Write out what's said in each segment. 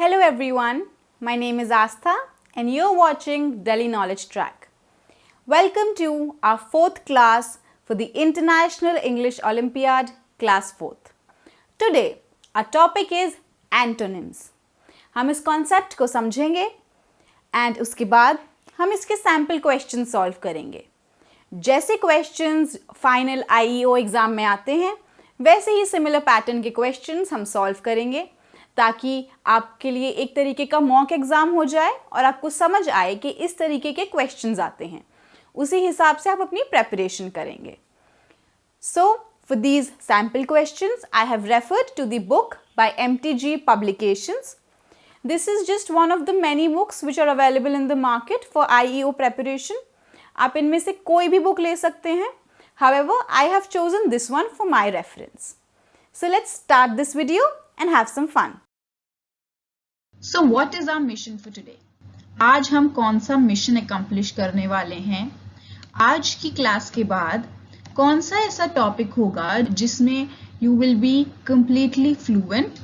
Hello everyone, my name is Aastha and you're watching Delhi Knowledge Track. Welcome to our 4th class for the International English Olympiad, Class 4th. Today, our topic is Antonyms. हम इस concept को समझेंगे and उसके बाद हम इसके sample question solve करेंगे. जैसे क्वेश्चंस फाइनल IEO एग्ज़ाम में आते हैं वैसे ही सिमिलर पैटर्न के क्वेश्चंस हम सॉल्व करेंगे ताकि आपके लिए एक तरीके का मॉक एग्ज़ाम हो जाए और आपको समझ आए कि इस तरीके के क्वेश्चंस आते हैं. उसी हिसाब से आप अपनी प्रेपरेशन करेंगे. So, for these sample questions, I have referred to the book by MTG Publications. This is just one of the many books which are available in the market for IEO preparation. आप इनमें से कोई भी book ले सकते हैं. However, I have chosen this one for my reference. So let's start this video and have some fun. So what is our mission for today? आज हम कौन सा मिशन accomplish करने वाले हैं? आज की क्लास के बाद कौन सा ऐसा टॉपिक होगा जिसमें you will be completely fluent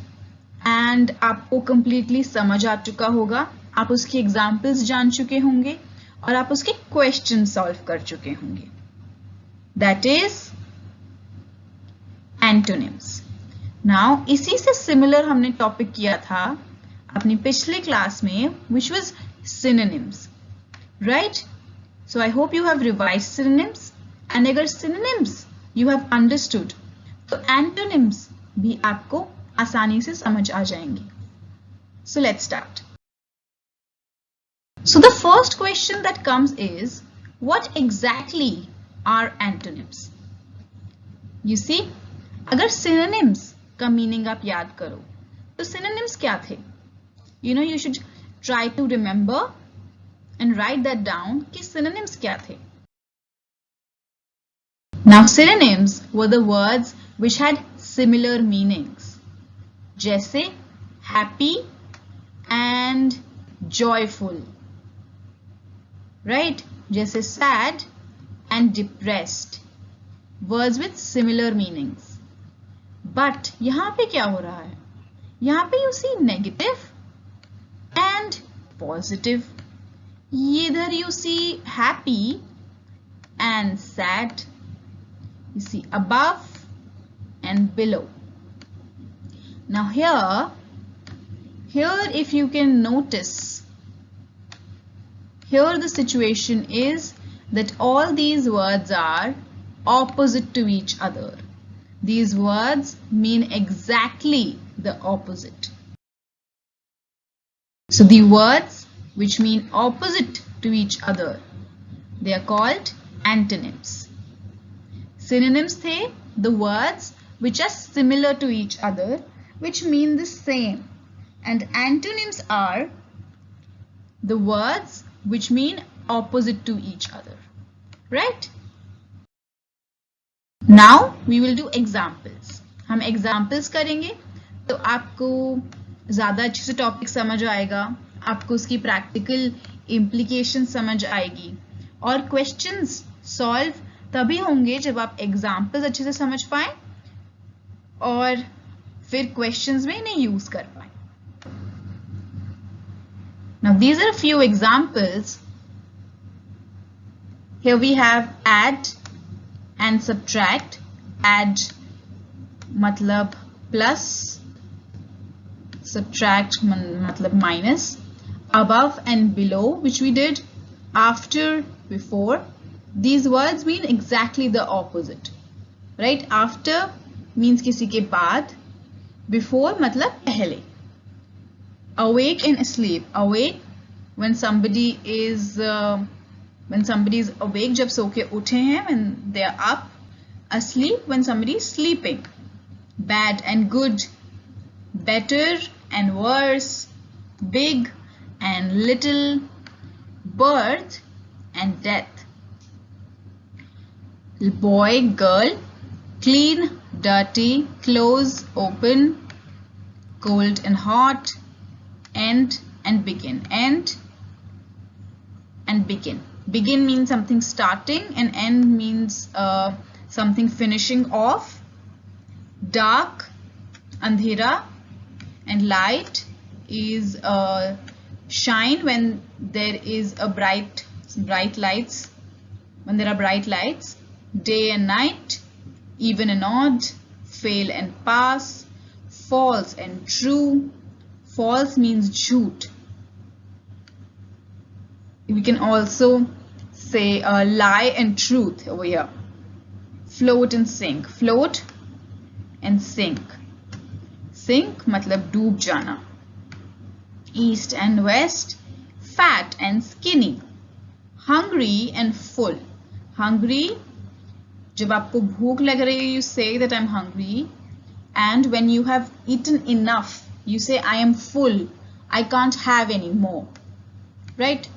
and आपको completely समझ आ चुका होगा, आप उसकी examples जान चुके होंगे और आप उसके questions solve कर चुके होंगे. That is antonyms. Now इसी से similar हमने टॉपिक किया था अपनी पिछले क्लास में which was synonyms, right? So I hope you have revised synonyms and अगर synonyms you have understood तो antonyms भी आपको आसानी से समझ आ जाएंगे. So let's start. So the first question that comes is what exactly are antonyms? You see, अगर synonyms का मीनिंग आप याद करो तो synonyms क्या थे? You know, you should try to remember and write that down कि synonyms क्या थे. Now synonyms were the words which had similar meanings. जैसे happy and joyful, right? जैसे sad and depressed, words with similar meanings. But यहाँ पे क्या हो रहा है? यहाँ पे you see negative and positive. Either you see happy and sad. You see above and below. Now here if you can notice, here the situation is that all these words are opposite to each other. These words mean exactly the opposite. So the words which mean opposite to each other, they are called antonyms. Synonyms the words which are similar to each other, which mean the same. And antonyms are the words which mean opposite to each other, right? Now we will do examples. हम examples करेंगे तो आपको ज़्यादा अच्छे से topic समझ आएगा, आपको उसकी प्रैक्टिकल इम्प्लीकेशन समझ आएगी और क्वेश्चंस सॉल्व तभी होंगे जब आप एग्जाम्पल्स अच्छे से समझ पाएं और फिर क्वेश्चंस में इन्हें यूज कर पाएं. Now these are a few examples. Here we have add and subtract. Add मतलब plus, subtract matlab minus, above and below which we did, after, before. These words mean exactly the opposite, right? After means किसी के बाद, before matlab पहले. Awake and asleep. Awake when somebody is awake जब सो के उठे हैं, when they are up. Asleep when somebody is sleeping. Bad and good, better and worse, big and little, birth and death. Boy, girl, clean, dirty, close, open, cold and hot, end and begin. End and begin. Begin means something starting and end means something finishing off. Dark, andhera, and light, is shine when there is a bright lights, when there are bright lights. Day and night, even and odd, fail and pass, false and true. False means jhoot. We can also say lie and truth over here. Float and sink. Float and sink. Sink matlab डूब जाना. East and west, fat and skinny. Hungry and full. Hungry, जब आपको भूख लग रही है, you say that I'm hungry. And when you have eaten enough, you say I am full. I can't have any more. Right?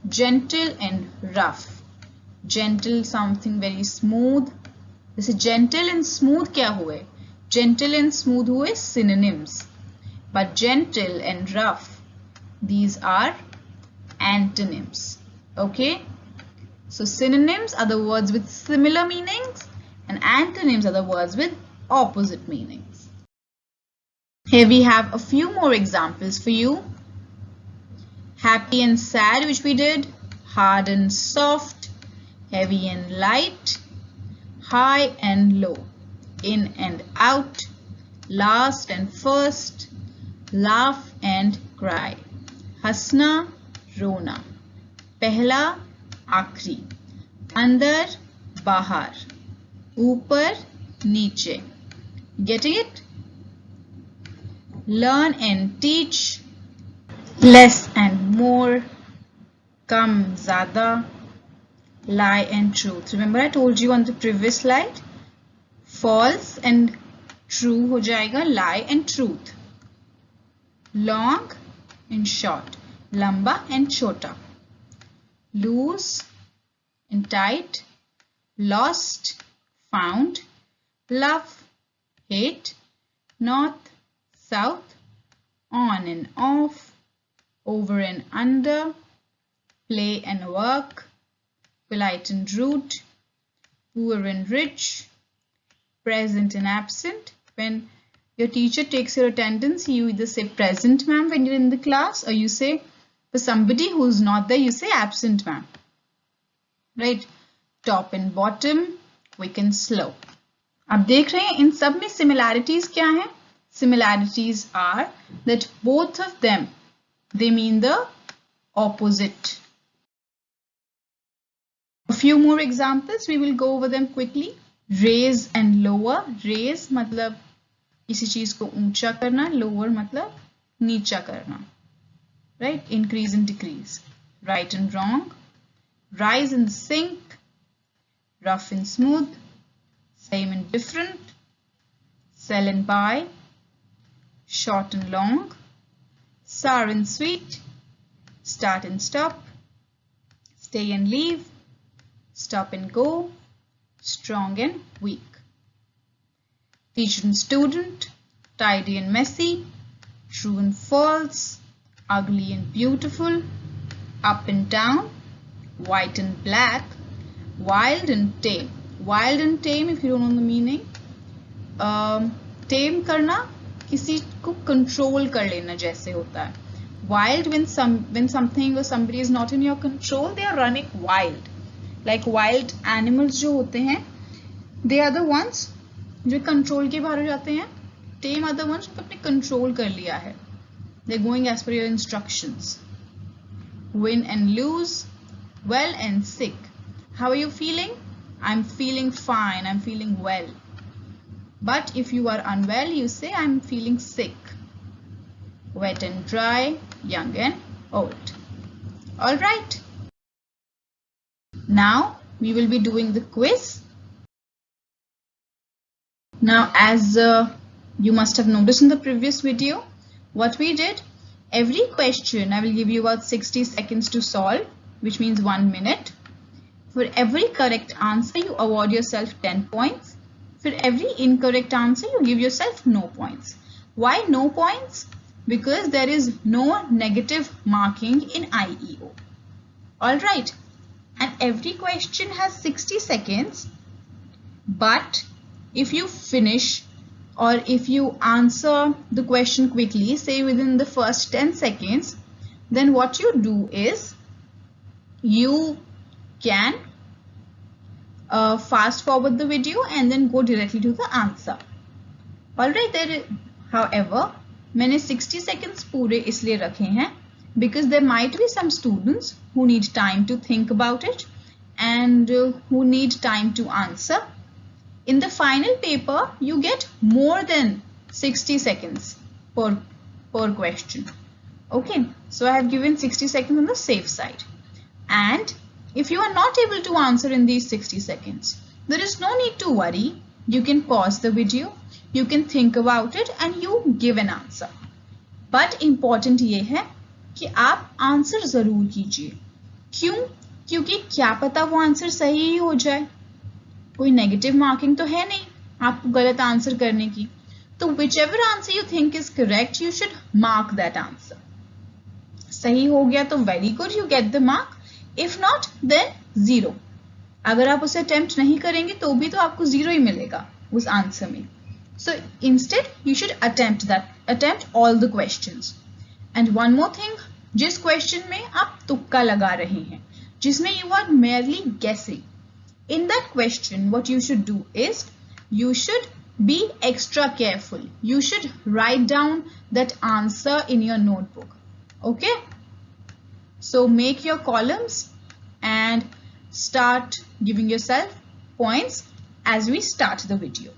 Gentle and rough. Gentle, something very smooth. जैसे gentle and smooth क्या हुए? Gentle and smooth हुए synonyms. But gentle and rough, these are antonyms. Okay? So synonyms are the words with similar meanings and antonyms are the words with opposite meanings. Here we have a few more examples for you. Happy and sad, which we did. Hard and soft. Heavy and light. High and low. In and out. Last and first. Laugh and cry. Hasna, rona. Pehla, आखरी. अंदर, बाहर. ऊपर, नीचे. Getting it? Learn and teach. Less and more. Kam, ज़्यादा. Lie and truth. Remember I told you on the previous slide? False and true हो जाएगा lie and truth. Long and short. लंबा and छोटा. Loose and tight, lost, found, love, hate, north, south, on and off, over and under, play and work, polite and rude, poor and rich, present and absent. When your teacher takes your attendance, you either say present ma'am when you're in the class, or you say for somebody who's not there, you say absent ma'am. Right? Top and bottom, quick and slow. अब देख रहे हैं इन सब में similarities क्या हैं? Similarities are that both of them, they mean the opposite. A few more examples, we will go over them quickly. Raise and lower. Raise मतलब किसी चीज को ऊंचा करना, lower मतलब नीचा करना. Right? Increase and decrease. Right and wrong. Rise and sink. Rough and smooth. Same and different. Sell and buy. Short and long. Sour and sweet. Start and stop. Stay and leave. Stop and go. Strong and weak. Teacher and student. Tidy and messy. True and false. Ugly and beautiful, up and down, white and black, wild and tame. Wild and tame, if you don't know the meaning, tame करना किसी को control कर लेना जैसे होता है. Wild, when something or somebody is not in your control, they are running wild. Like wild animals जो होते हैं, they are the ones जो control के बाहर हो जाते हैं. Tame are the ones जो अपने control कर लिया है. They're going as per your instructions. Win and lose, well and sick. How are you feeling? I'm feeling fine, I'm feeling well. But if you are unwell, you say I'm feeling sick. Wet and dry, young and old. Alright. Now we will be doing the quiz. Now as you must have noticed in the previous video, what we did, every question I will give you about 60 seconds to solve, which means 1 minute. For every correct answer, you award yourself 10 points. For every incorrect answer, you give yourself no points. Why no points? Because there is no negative marking in IEO. Alright, and every question has 60 seconds. But if you finish or if you answer the question quickly, say within the first 10 seconds, then what you do is you can fast forward the video and then go directly to the answer. Alright, however, मैंने 60 seconds पूरे इसलिए रखे हैं because there might be some students who need time to think about it and who need time to answer. In the final paper, you get more than 60 seconds per question. Okay, so I have given 60 seconds on the safe side. And if you are not able to answer in these 60 seconds, there is no need to worry. You can pause the video, you can think about it and you give an answer. But important ये है कि आप answer जरूर कीजिए. क्यों? क्योंकि क्या पता वो आंसर सही ही हो जाए. कोई नेगेटिव मार्किंग तो है नहीं आपको गलत आंसर करने की. तो whichever answer you think is correct, you should mark that answer. सही हो गया तो very good, you get the mark. If not, then 0. अगर आप उसे attempt नहीं करेंगे तो भी तो आपको 0 ही मिलेगा उस आंसर में. So instead, you should attempt all the questions. And one more thing, जिस question में आप तुक्का लगा रहे हैं, जिसमें you are merely guessing, in that question, what you should do is, you should be extra careful. You should write down that answer in your notebook. Okay? So make your columns and start giving yourself points as we start the video,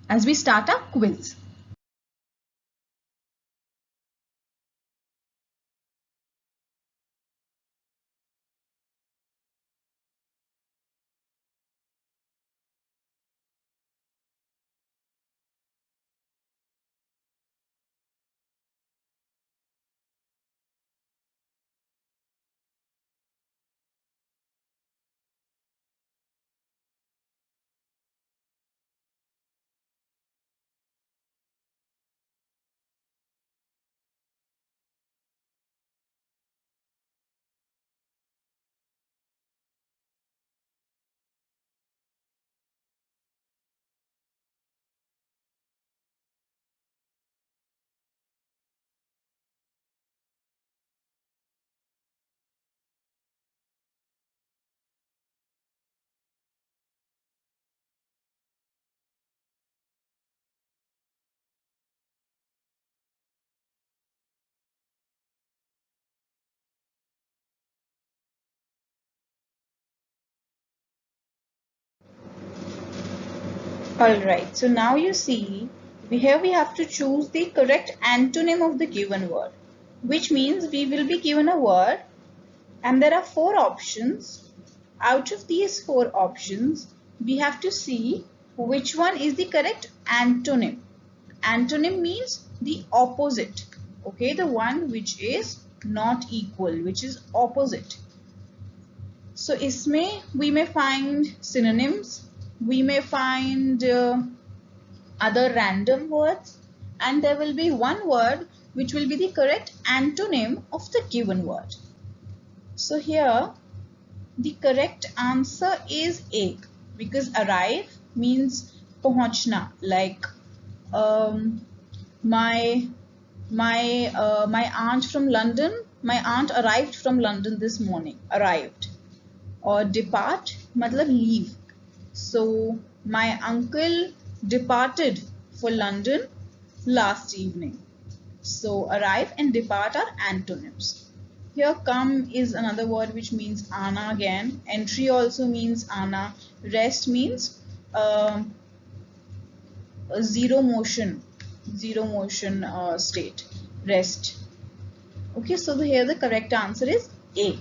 as we start our quiz. Alright, so now you see, here we have to choose the correct antonym of the given word, which means we will be given a word and there are 4 options. Out of these 4 options, we have to see which one is the correct antonym. Antonym means the opposite, okay, the one which is not equal, which is opposite. So इसमें we may find synonyms, we may find other random words, and there will be one word which will be the correct antonym of the given word. So here the correct answer is A, because arrive means पहुंचना, like my aunt from London, my aunt arrived from London this morning, arrived. Or depart matlab leave. So my uncle departed for London last evening. So arrive and depart are antonyms. Here come is another word which means ana again. Entry also means ana. Rest means zero motion state. Rest. Okay, so here the correct answer is A.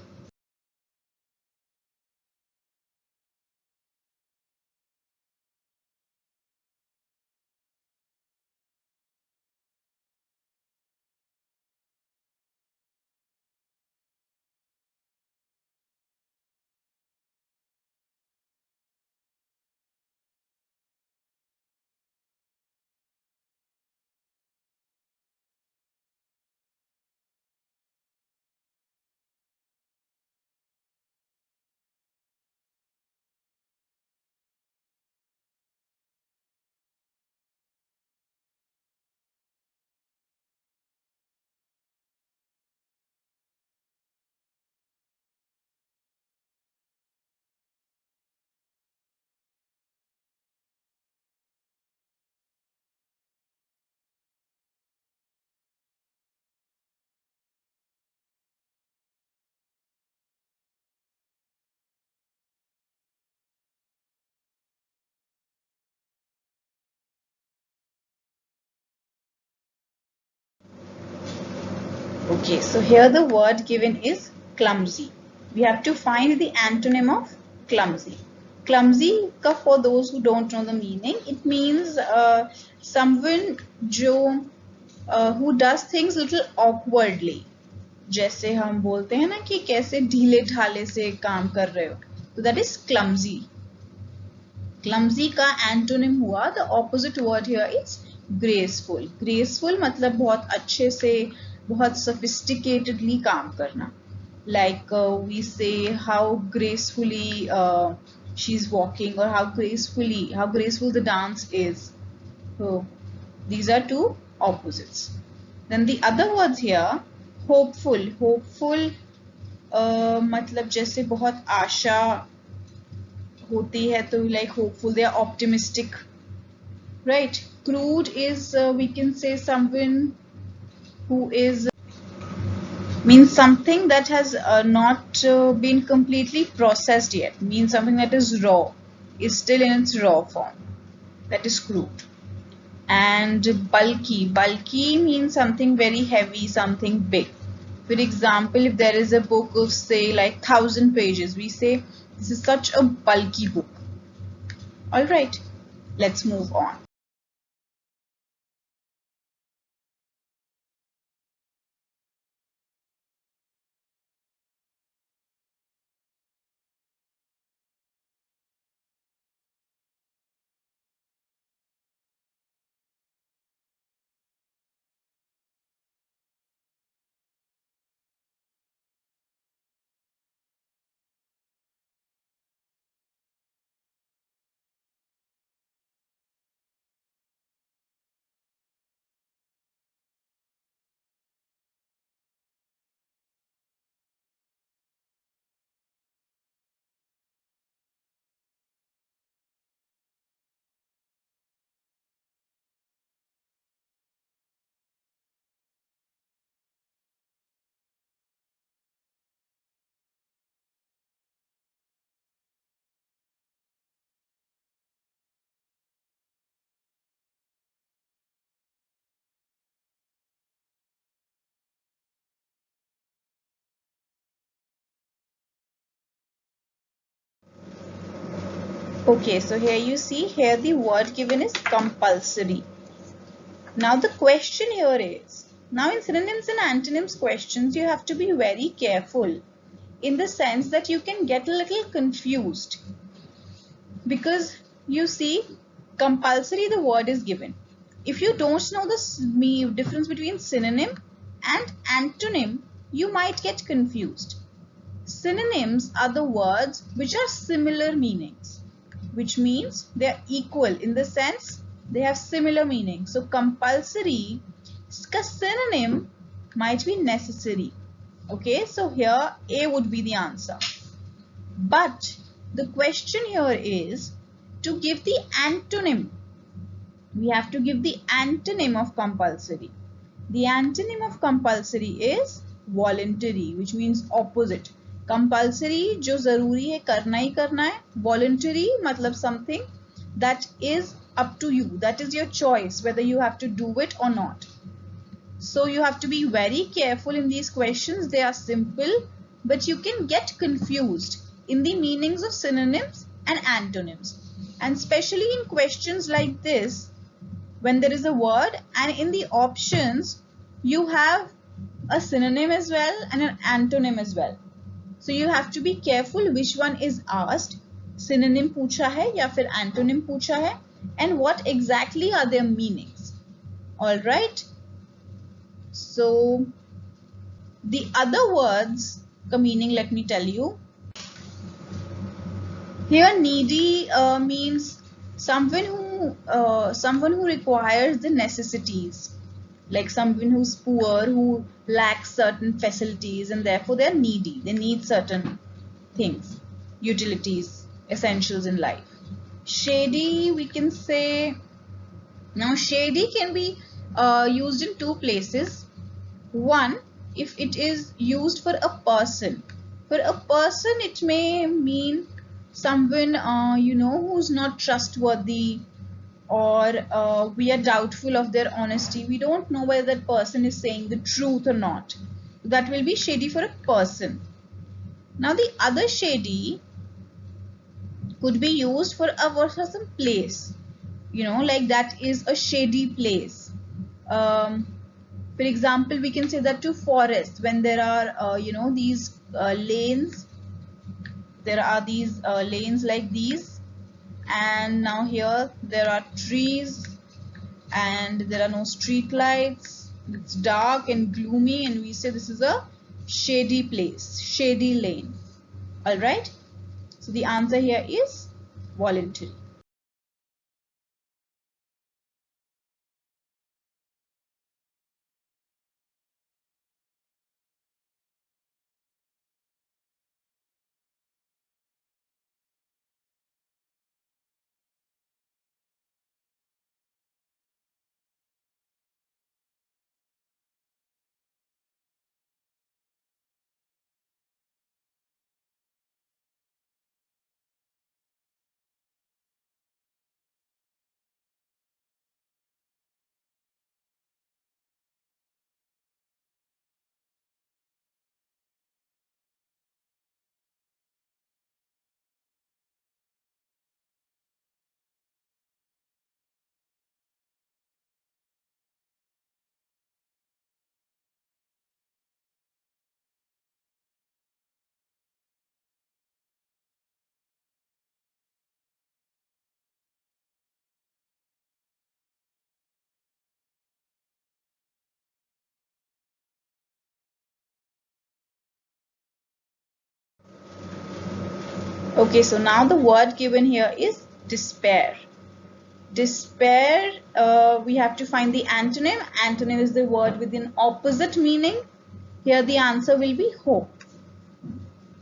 Okay, so here the word given is clumsy. We have to find the antonym of clumsy. Clumsy, for those who don't know the meaning, it means someone who does things little awkwardly. जैसे हम बोलते हैं ना कि कैसे ढीले ढाले से काम कर रहे हो, तो that is clumsy. Clumsy का antonym हुआ, the opposite word here is graceful. Graceful मतलब बहुत अच्छे से, बहुत sophisticatedly काम करना. Like we say how gracefully she's walking, or how graceful the dance is. So these are two opposites. Then the other words here, hopeful. Hopeful मतलब जैसे बहुत आशा होती है, तो like hopeful, they are optimistic, right? Crude is we can say someone who is means something that has not been completely processed yet, means something that is raw, is still in its raw form, that is crude. And bulky means something very heavy, something big. For example, if there is a book of say like 1,000 pages, we say this is such a bulky book. All right, let's move on. Okay, so here you see, here the word given is compulsory. Now the question here is, now in synonyms and antonyms questions, you have to be very careful in the sense that you can get a little confused, because you see, compulsory, the word is given. If you don't know the difference between synonym and antonym, you might get confused. Synonyms are the words which are similar meanings, which means they are equal in the sense they have similar meaning. So compulsory, synonym might be necessary. Okay, so here A would be the answer. But the question here is to give the antonym. We have to give the antonym of compulsory. The antonym of compulsory is voluntary, which means opposite. Compulsory जो जरूरी है, करना ही करना है. Voluntary मतलब something that is up to you, that is your choice whether you have to do it or not. So you have to be very careful in these questions. They are simple, but you can get confused in the meanings of synonyms and antonyms. And especially in questions like this, when there is a word and in the options you have a synonym as well and an antonym as well. So you have to be careful which one is asked. Synonym पूछा है या फिर antonym पूछा है, and what exactly are their meanings. All right. So the other words का meaning, let me tell you. Here needy means someone who requires the necessities, like someone who's poor, who lacks certain facilities, and therefore they're needy. They need certain things, utilities, essentials in life. Shady, we can say, now shady can be used in two places. One, if it is used for a person. For a person, it may mean someone who's not trustworthy, or we are doubtful of their honesty. We don't know whether that person is saying the truth or not. that will be shady for a person. Now the other shady could be used for some place, like that is a shady place. For example, we can say that to forest, when there are these lanes, there are these lanes like these, and now here there are trees and there are no street lights, it's dark and gloomy, and we say this is a shady place, shady lane. All right, so the answer here is voluntary. Okay, so now the word given here is despair. Despair, we have to find the antonym. Antonym is the word with an opposite meaning. Here the answer will be hope.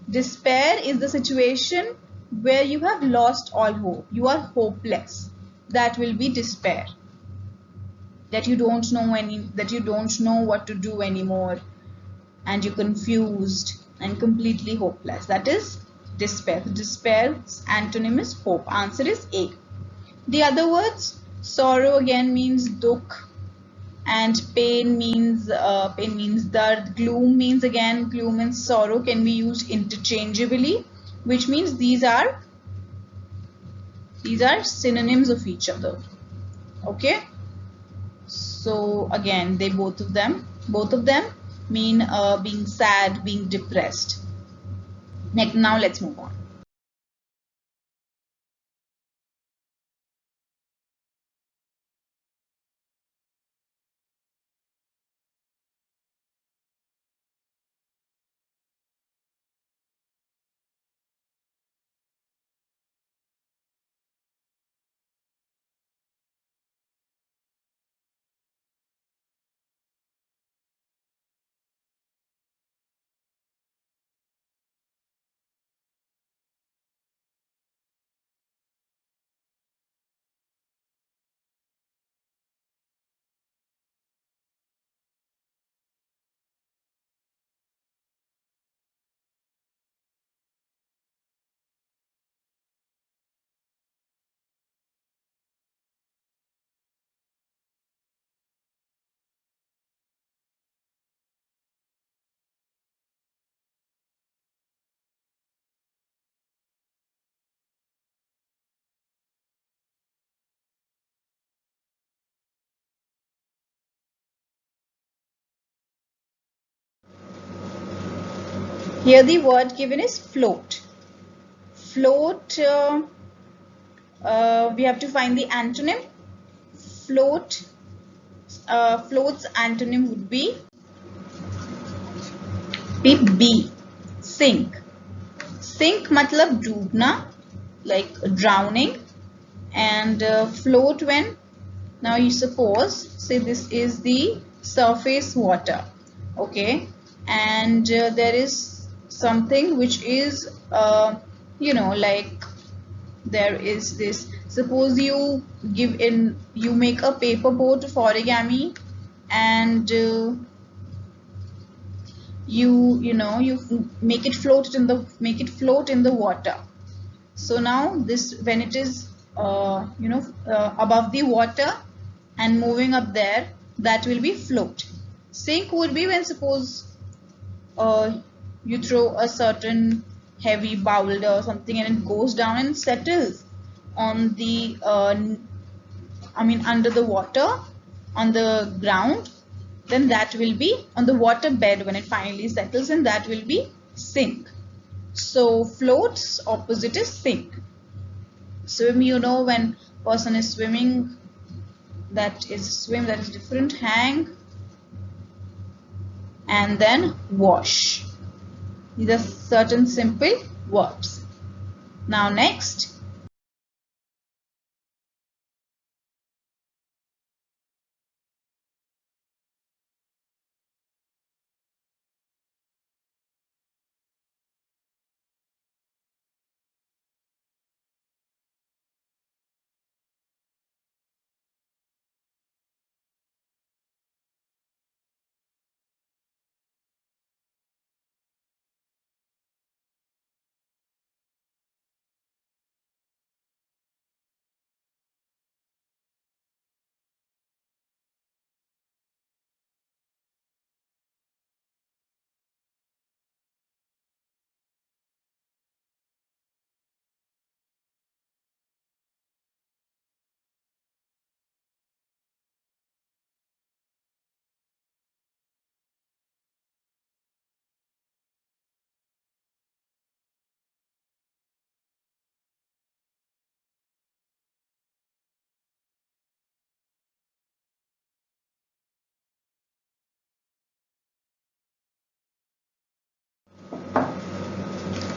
Despair is the situation where you have lost all hope. You are hopeless. That will be despair. That you don't know what to do anymore, and you're confused and completely hopeless. That is despair. Despair's antonym is hope. Answer is A. The other words, sorrow again means dukh, and pain means dard. Gloom means again, gloom and sorrow can be used interchangeably, which means these are synonyms of each other. Okay, so again they both of them mean being sad, being depressed. Now let's move on. Here the word given is float. Float, we have to find the antonym. Float's antonym would be B. Sink. Sink matlab doobna, like drowning, and float when, now you suppose, say this is the surface water, okay, and there is something which is like there is this, suppose you make a paper boat of origami, and you make it float in the water. So now this, when it is above the water and moving up there, that will be float. Sink would be when, suppose you throw a certain heavy boulder or something and it goes down and settles on the under the water on the ground, then that will be on the water bed when it finally settles, and that will be sink. So floats opposite is sink. Swim, you know, when person is swimming, that is swim, that is different. Hang and then wash. These are certain simple verbs. Now next,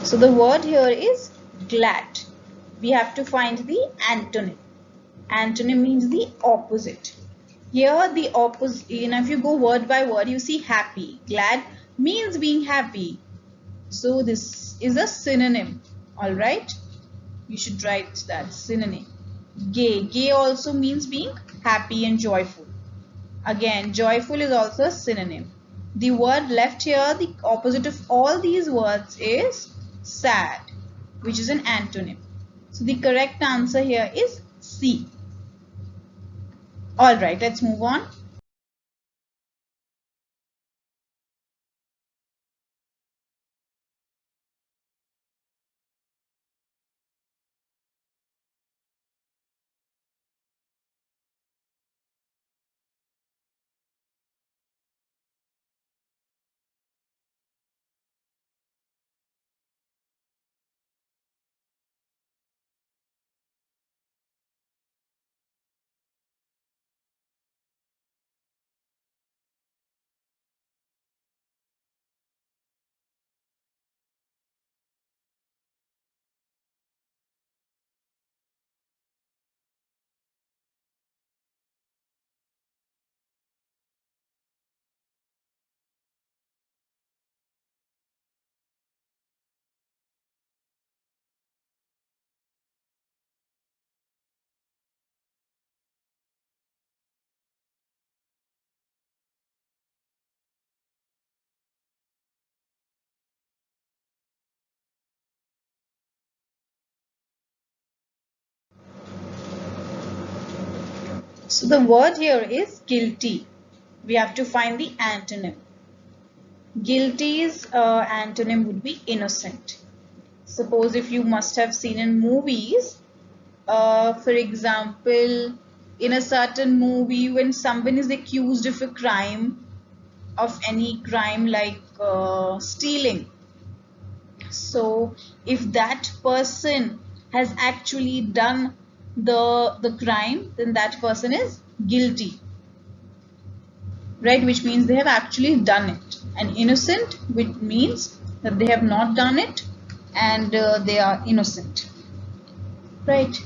so the word here is glad. We have to find the antonym. Antonym means the opposite. Here the opposite, if you go word by word, you see happy. Glad means being happy. So this is a synonym. Alright. You should write that synonym. Gay. Gay also means being happy and joyful. Again, joyful is also a synonym. The word left here, the opposite of all these words is sad, which is an antonym. So the correct answer here is C. Alright, let's move on. So the word here is guilty. We have to find the antonym. Guilty's antonym would be innocent. Suppose if you must have seen in movies, for example, in a certain movie when someone is accused of a crime, of any crime like stealing. So if that person has actually done the crime, then that person is guilty, right? Which means they have actually done it. And innocent, which means that they have not done it and they are innocent, right?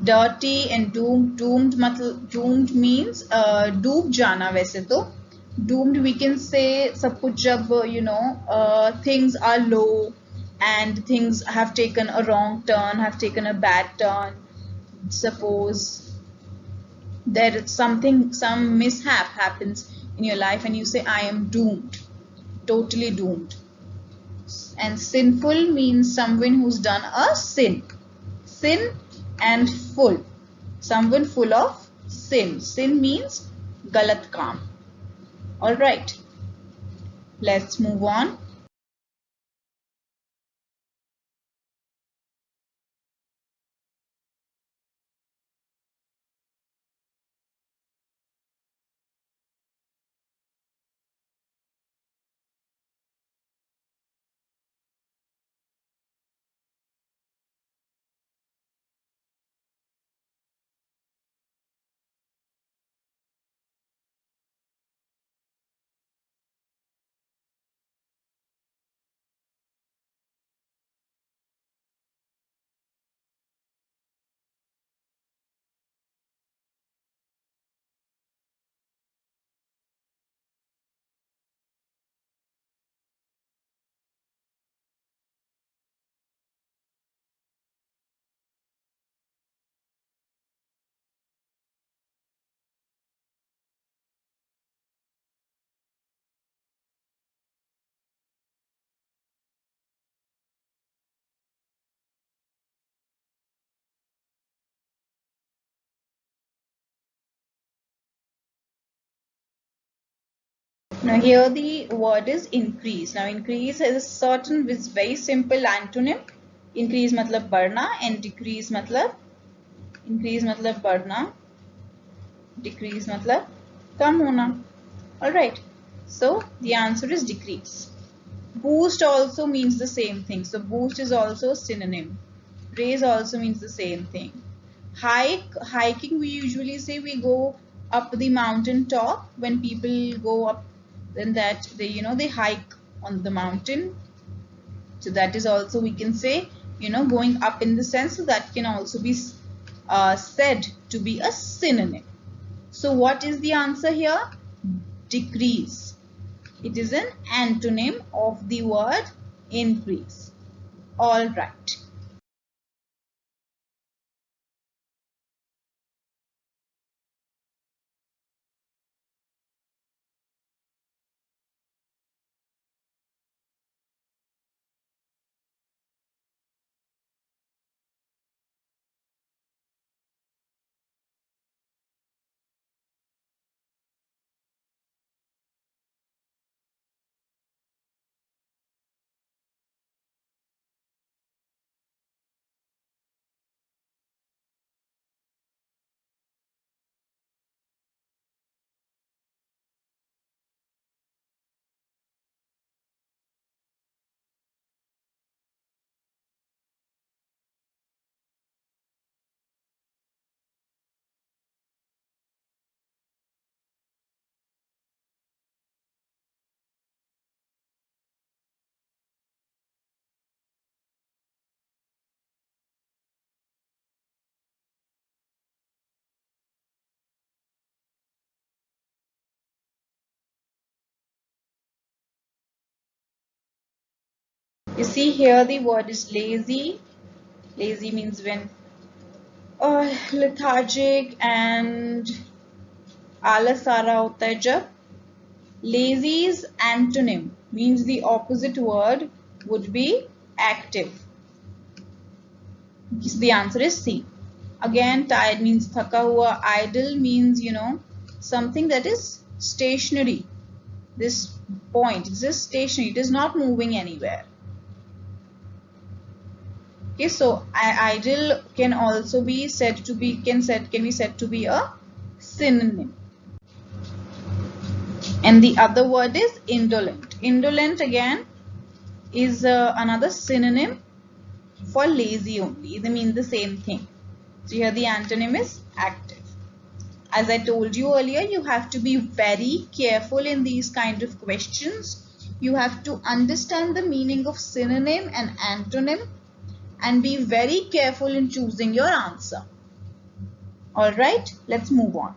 Dirty and doomed. Doomed means डूब जाना. वैसे तो doomed we can say सब कुछ जब things are low and things have taken a wrong turn, have taken a bad turn. Suppose there is some mishap happens in your life and you say I am doomed, totally doomed. And sinful means someone who's done a sin and full, someone full of sin. Sin means galat kaam. All right. Let's move on. Now here the word is increase. Now increase is a certain with very simple antonym. Increase matlab बढ़ना and decrease matlab बढ़ना, decrease matlab कम होना. Alright, so the answer is decrease. Boost also means the same thing. So boost is also a synonym. Raise also means the same thing. Hiking, we usually say we go up the mountain top. When people go up, then that they hike on the mountain. So that is also, we can say, going up in the sense. So that can also be said to be a synonym. So what is the answer here? Decrease. It is an antonym of the word increase. All right. You see here the word is lazy. Lazy means when lethargic and आलस आ रहा होता है जब. Lazy's antonym means the opposite word would be active. The answer is C. Again, tired means thaka hua. Idle means, something that is stationary. This point is just stationary. It is not moving anywhere. Okay, so idle can also be said to be can be said to be a synonym. And the other word is indolent. Indolent again is another synonym for lazy only. They mean the same thing. So here the antonym is active. As I told you earlier, you have to be very careful in these kind of questions. You have to understand the meaning of synonym and antonym and be very careful in choosing your answer. Alright, let's move on.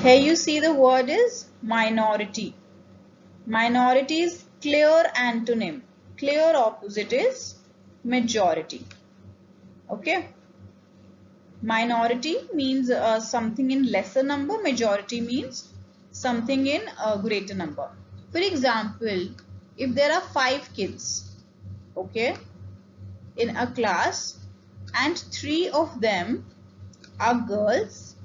Here you see the word is minority. Minority is clear antonym. Clear opposite is majority. Okay. Minority means something in lesser number. Majority means something in a greater number. For example, if there are 5 kids, okay, in a class and 3 of them are girls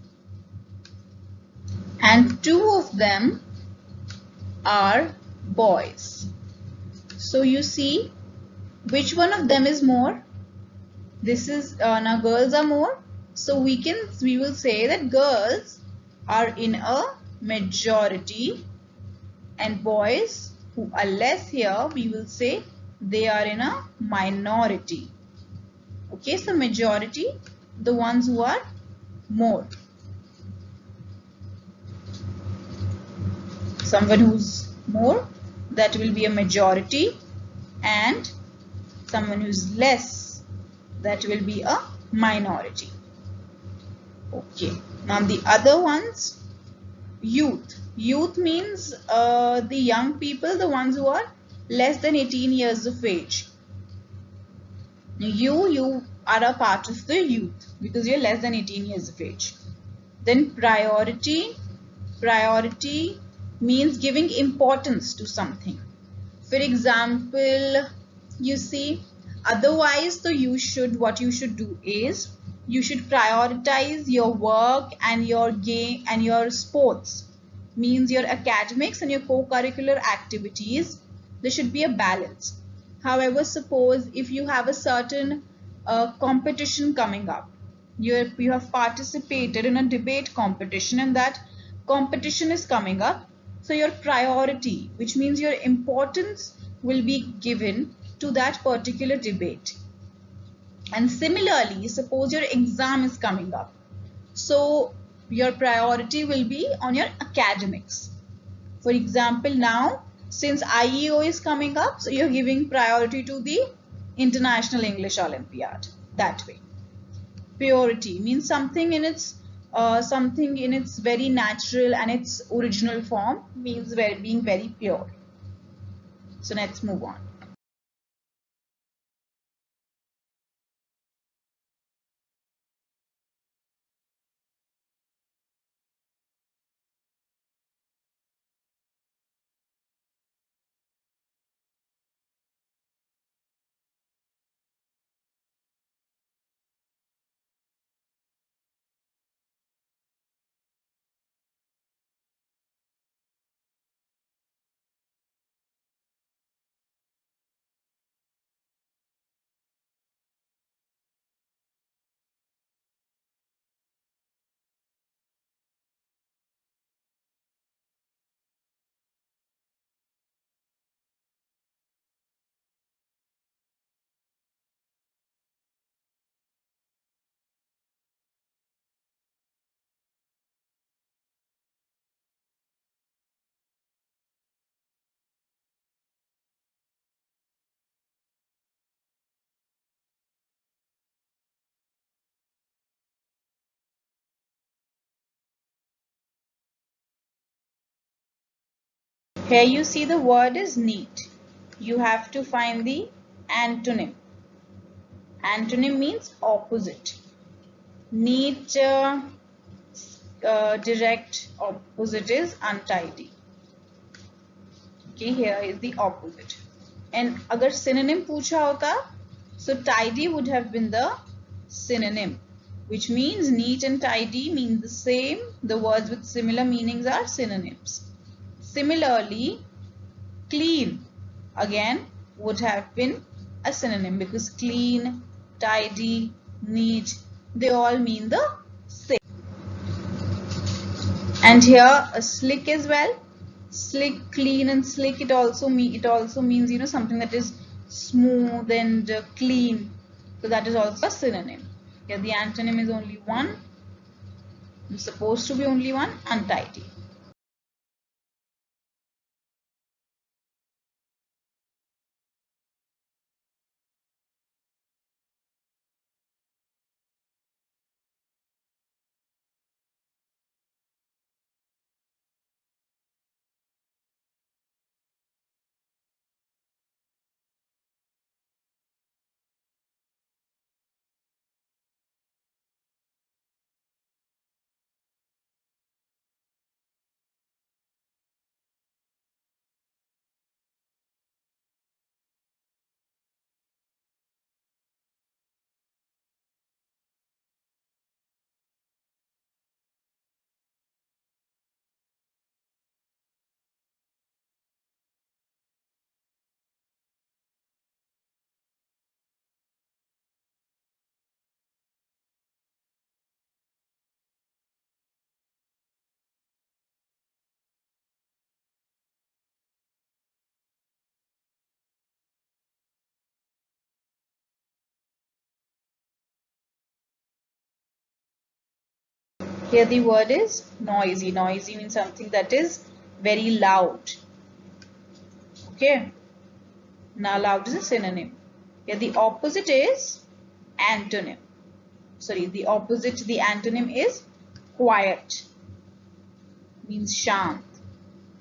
and 2 of them are boys. So you see which one of them is more? This is now girls are more. So we will say that girls are in a majority and boys who are less here, we will say they are in a minority. Okay, so majority, the ones who are more. Someone who's more, that will be a majority, and someone who's less, that will be a minority. Okay, now the other ones, youth. Youth means the young people, the ones who are less than 18 years of age. You are a part of the youth because you're less than 18 years of age. Then priority. Priority means giving importance to something. For example, you see, otherwise what you should do is you should prioritize your work and your game and your sports, means your academics and your co-curricular activities. There should be a balance. However, suppose if you have a certain competition coming up, you have participated in a debate competition and that competition is coming up, so your priority, which means your importance, will be given to that particular debate. And similarly, suppose your exam is coming up, so your priority will be on your academics. For example, now since IEO is coming up, so you're giving priority to the International English Olympiad. That way. Purity means something in its very natural and its original form, means being very pure. So let's move on. Here you see the word is neat. You have to find the antonym. Antonym means opposite. Neat, direct opposite is untidy. Okay, here is the opposite. And agar synonym पूछा होता, so tidy would have been the synonym, which means neat and tidy mean the same. The words with similar meanings are synonyms. Similarly, clean again would have been a synonym because clean, tidy, neat, they all mean the same. And here a slick as well. Slick, clean, and slick. It also means something that is smooth and clean. So that is also a synonym. Here the antonym is only one. It's supposed to be only one, untidy. Here the word is noisy. Noisy means something that is very loud. Okay. Now loud is a synonym. Here the opposite is antonym. Sorry, the opposite, the antonym is quiet. Means shant.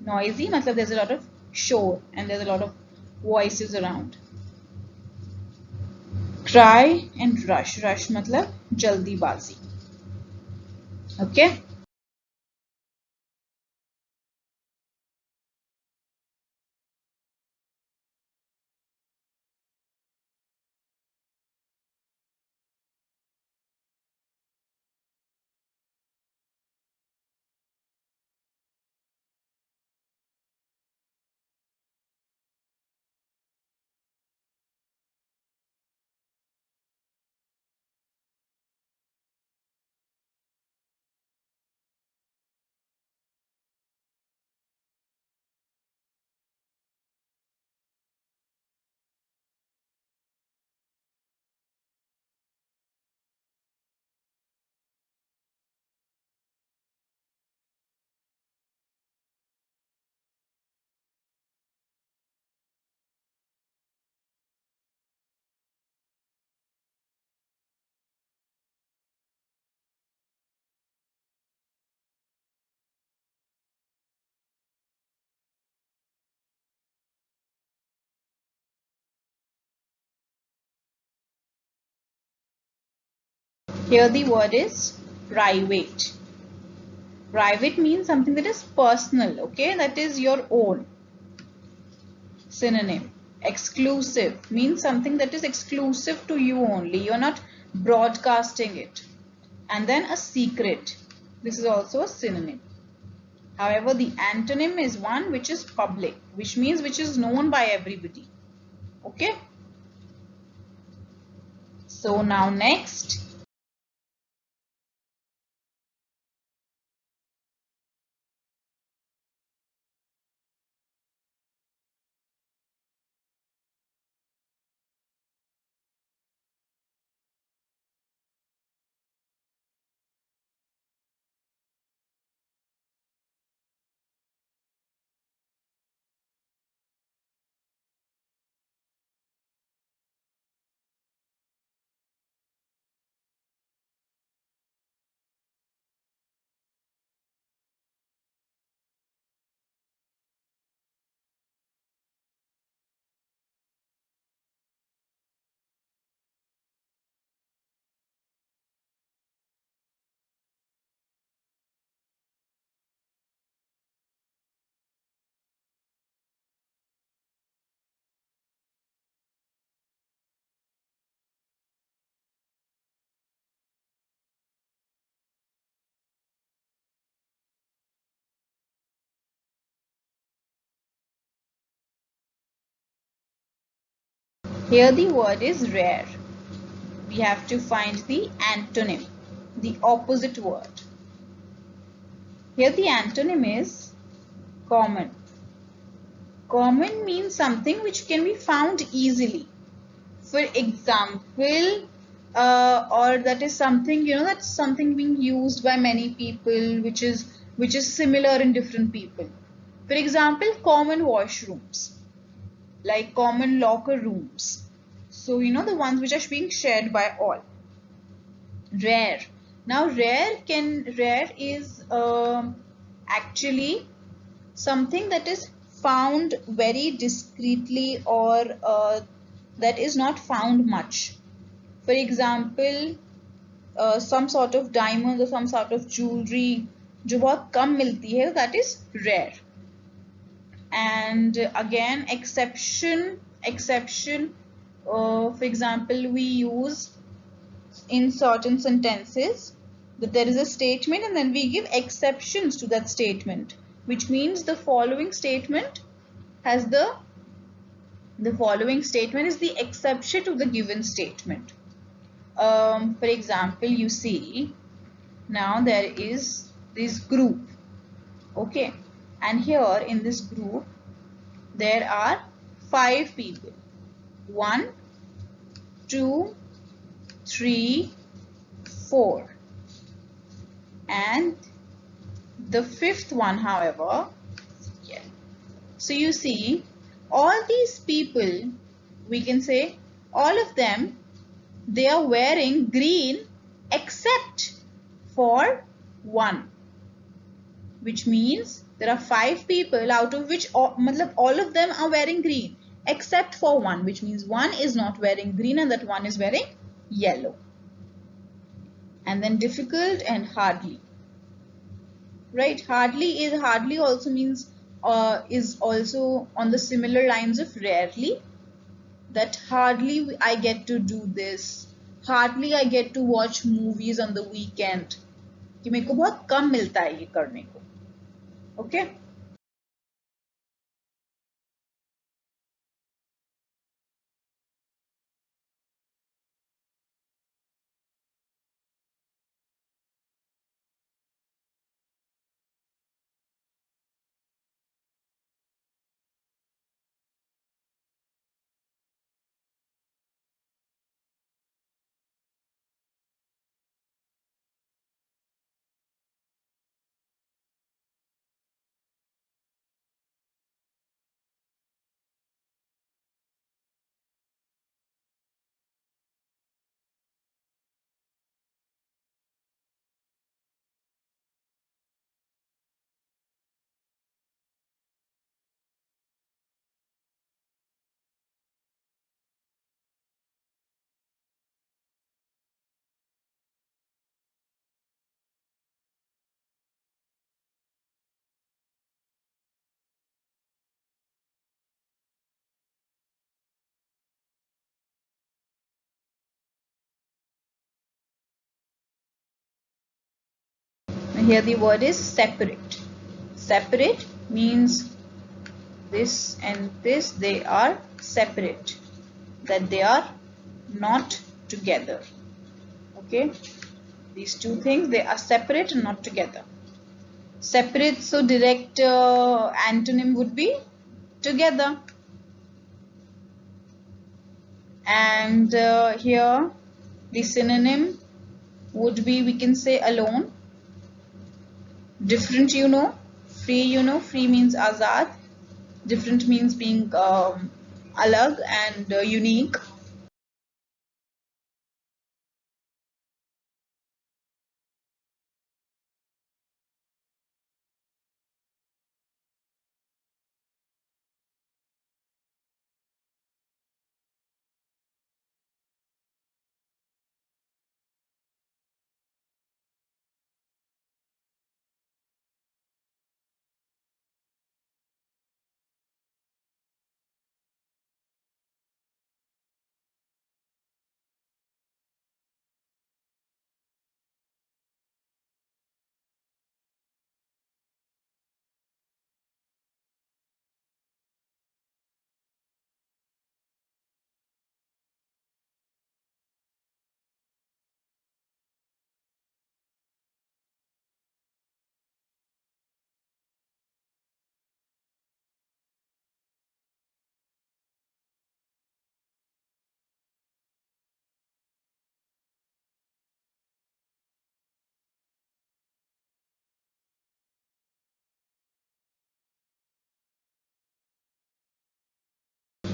Noisy, matlab there's a lot of shore and there's a lot of voices around. Cry and rush. Rush matlab jaldi bazi. Okay. Here the word is private. Private means something that is personal, okay, that is your own. Synonym. Exclusive means something that is exclusive to you only. You're not broadcasting it. And then a secret. This is also a synonym. However, the antonym is one which is public, which means which is known by everybody. Okay. So now next. Here the word is rare. We have to find the antonym, the opposite word. Here the antonym is common. Common means something which can be found easily. For example, or that is something, that's something being used by many people, which is similar in different people. For example, common washrooms, like common locker rooms. So the ones which are being shared by all. Rare. Now rare is actually something that is found very discreetly, or that is not found much. For example, some sort of diamond or some sort of jewelry जो बहुत कम मिलती है, that is rare. And again, exception, for example, we use in certain sentences that there is a statement and then we give exceptions to that statement, which means the following statement has the following statement is the exception to the given statement. For example, you see, now there is this group, okay, and here in this group there are 5 people. 1, 2, 3, 4, And the fifth one, however, yeah. So you see, all these people, we can say all of them, they are wearing green except for one, which means there are 5 people out of which all of them are wearing green except for one, which means one is not wearing green and that one is wearing yellow. And then difficult and hardly. Right, hardly also means is also on the similar lines of rarely, that hardly I get to do this, hardly I get to watch movies on the weekend, कि मेरे को बहुत कम मिलता है ये करने को. Okay. Here the word is separate. Separate means this and this, they are separate, that they are not together. Okay, these two things, they are separate and not together. Separate, so direct antonym would be together. And here the synonym would be, we can say alone, different, free, free means azad, different means being alag, and unique.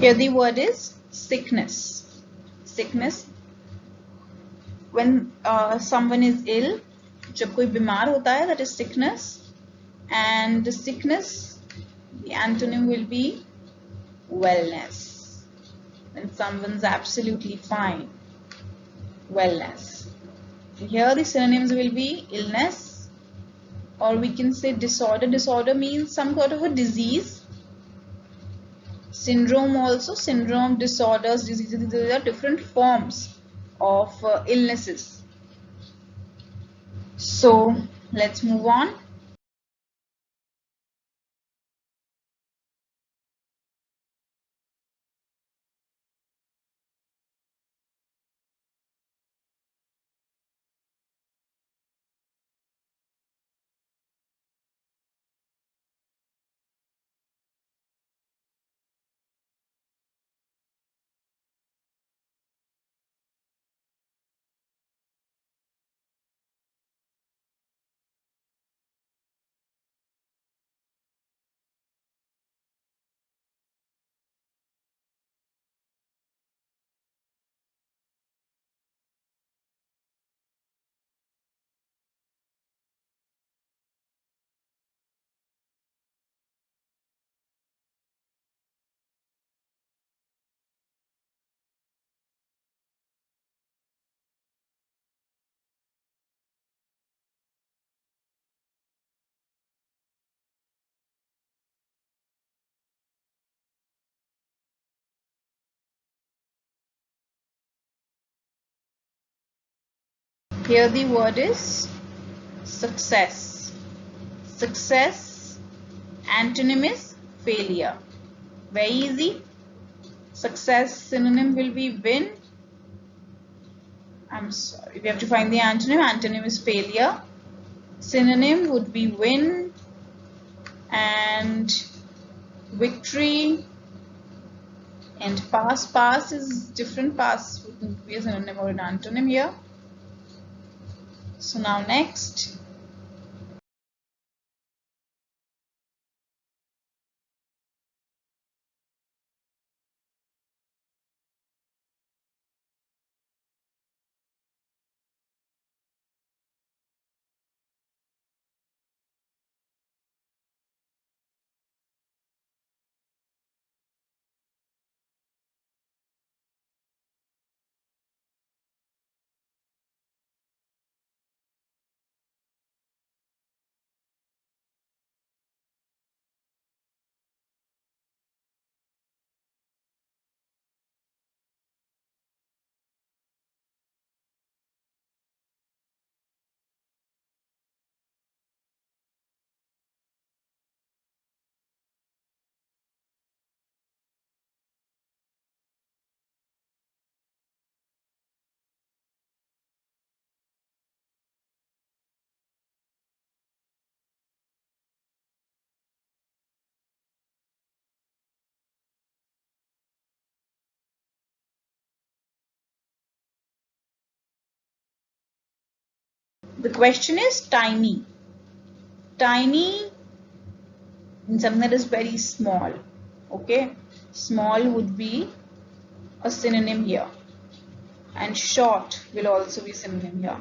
Here the word is sickness. Sickness, when someone is ill, जब कोई बीमार होता है, that is sickness. And sickness, the antonym will be wellness. When someone's absolutely fine, wellness. Here the synonyms will be illness, or we can say disorder. Disorder means some sort of a disease. Syndrome also, syndrome, disorders, diseases, these are different forms of illnesses. So let's move on. Here the word is success. Success. Antonym is failure. Very easy. Success synonym will be win. I'm sorry, we have to find the antonym. Antonym is failure. Synonym would be win and victory. And pass. Pass is different. Pass would be a synonym or an antonym here. So now next. The question is tiny. Tiny means something that is very small. Okay, small would be a synonym here, and short will also be synonym here.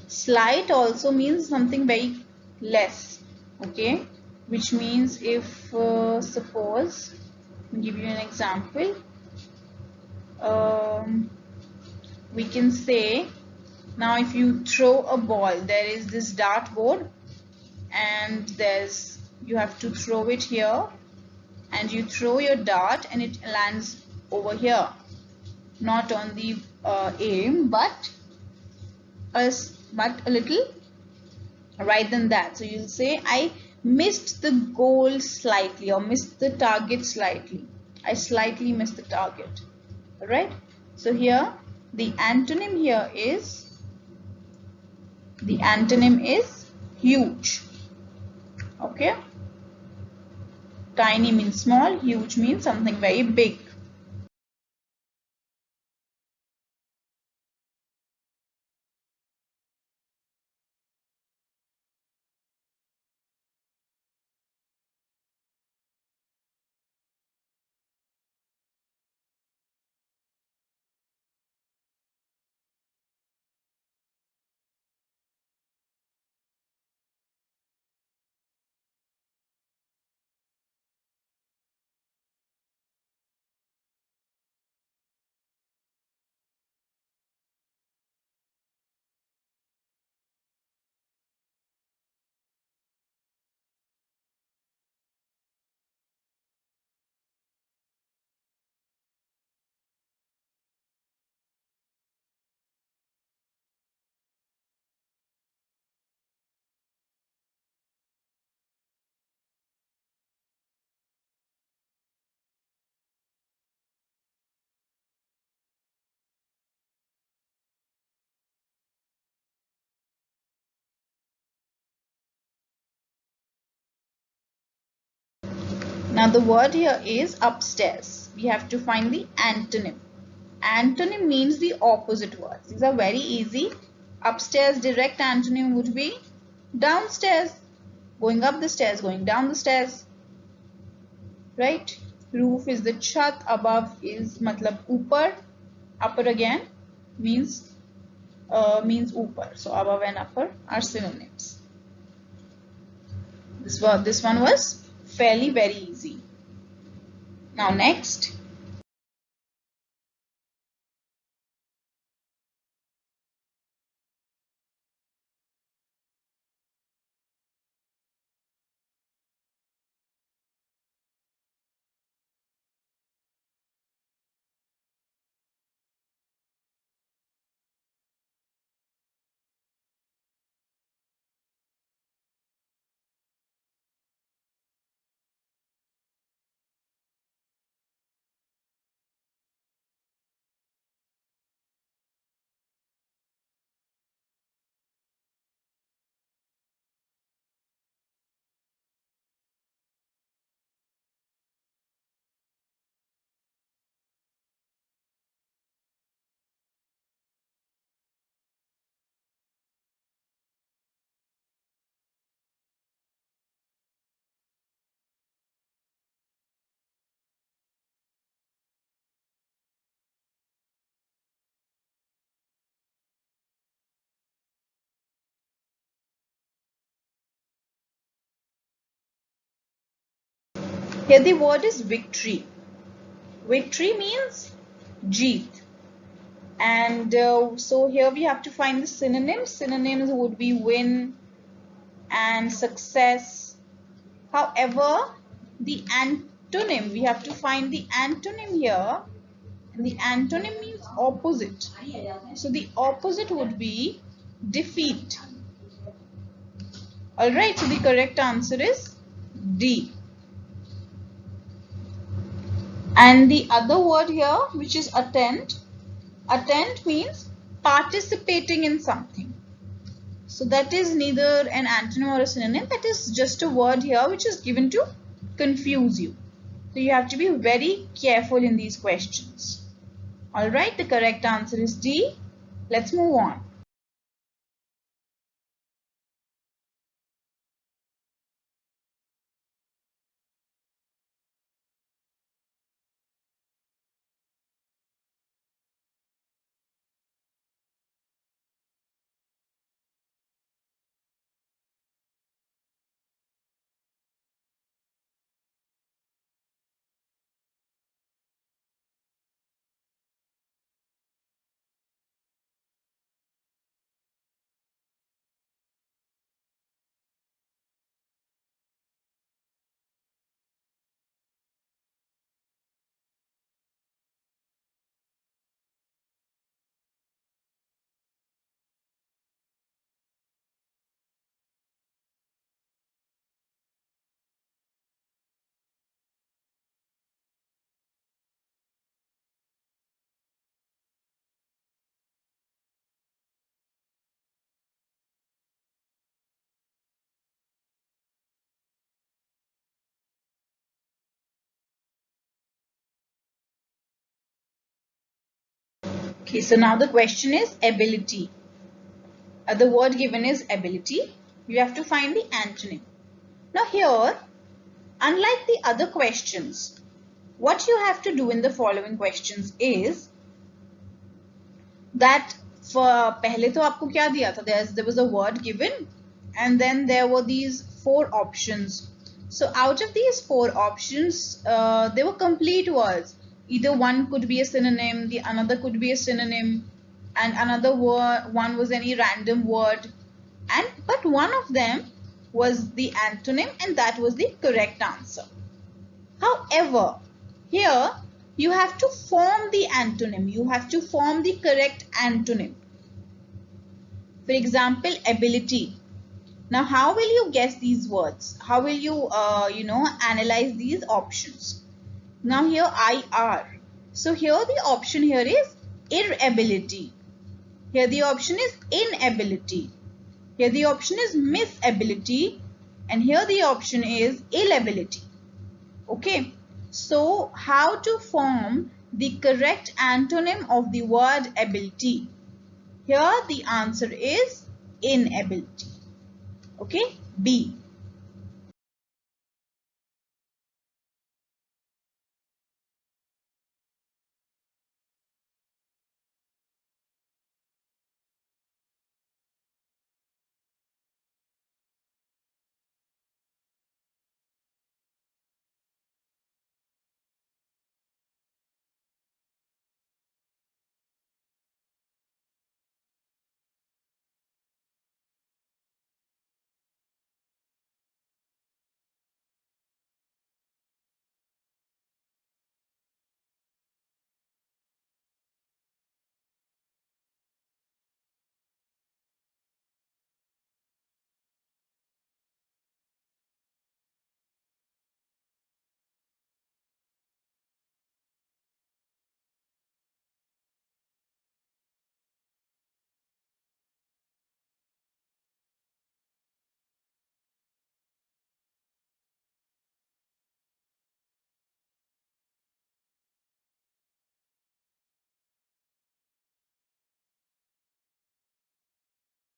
Slight also means something very less. Okay, which means if suppose, I'll give you an example. We can say, now if you throw a ball, there is this dartboard and you have to throw it here, and you throw your dart and it lands over here, not on the aim, but a little right than that. So you'll say, I missed the goal slightly, or missed the target slightly. I slightly missed the target. Alright, so here the antonym here is, the antonym is huge. Okay, tiny means small, huge means something very big. Now the word here is upstairs. We have to find the antonym. Antonym means the opposite words. These are very easy. Upstairs, direct antonym would be downstairs. Going up the stairs, going down the stairs. Right? Roof is the chat, above is matlab upar. Upper again means upar. So above and upper are synonyms. This one was fairly very easy. Now next. Here the word is victory. Victory means jeet. And so here we have to find the synonyms. Synonyms would be win and success. However, the antonym, we have to find the antonym here. And the antonym means opposite. So the opposite would be defeat. Alright, so the correct answer is D. And the other word here, which is attend. Attend means participating in something. So that is neither an antonym or a synonym. That is just a word here which is given to confuse you. So you have to be very careful in these questions. Alright, the correct answer is D. Let's move on. Okay, so now the question is ability. The word given is ability. You have to find the antonym. Now here, unlike the other questions, what you have to do in the following questions is that for पहले तो आपको क्या दिया था? There was a word given and then there were these 4 options. So out of these 4 options, they were complete words. Either one could be a synonym, the another could be a synonym, and another one was any random word. But one of them was the antonym, and that was the correct answer. However, here you have to form the antonym. You have to form the correct antonym. For example, ability. Now, how will you guess these words? How will you, analyze these options? Now, here IR. So, here the option here is irritability. Here the option is inability. Here the option is misability. And here the option is illability. Okay. So, how to form the correct antonym of the word ability? Here the answer is inability. Okay, B.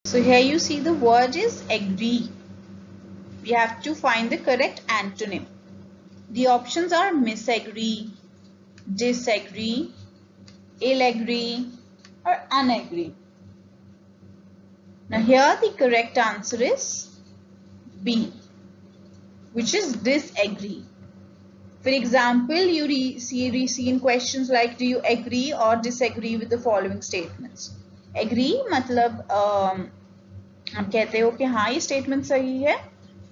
So here you see the word is agree. We have to find the correct antonym. The options are misagree, disagree, ill-agree, or unagree. Now here the correct answer is B, which is disagree. For example, you see in questions like, do you agree or disagree with the following statements? Agree मतलब आप कहते हो कि हाँ ये statement सही है,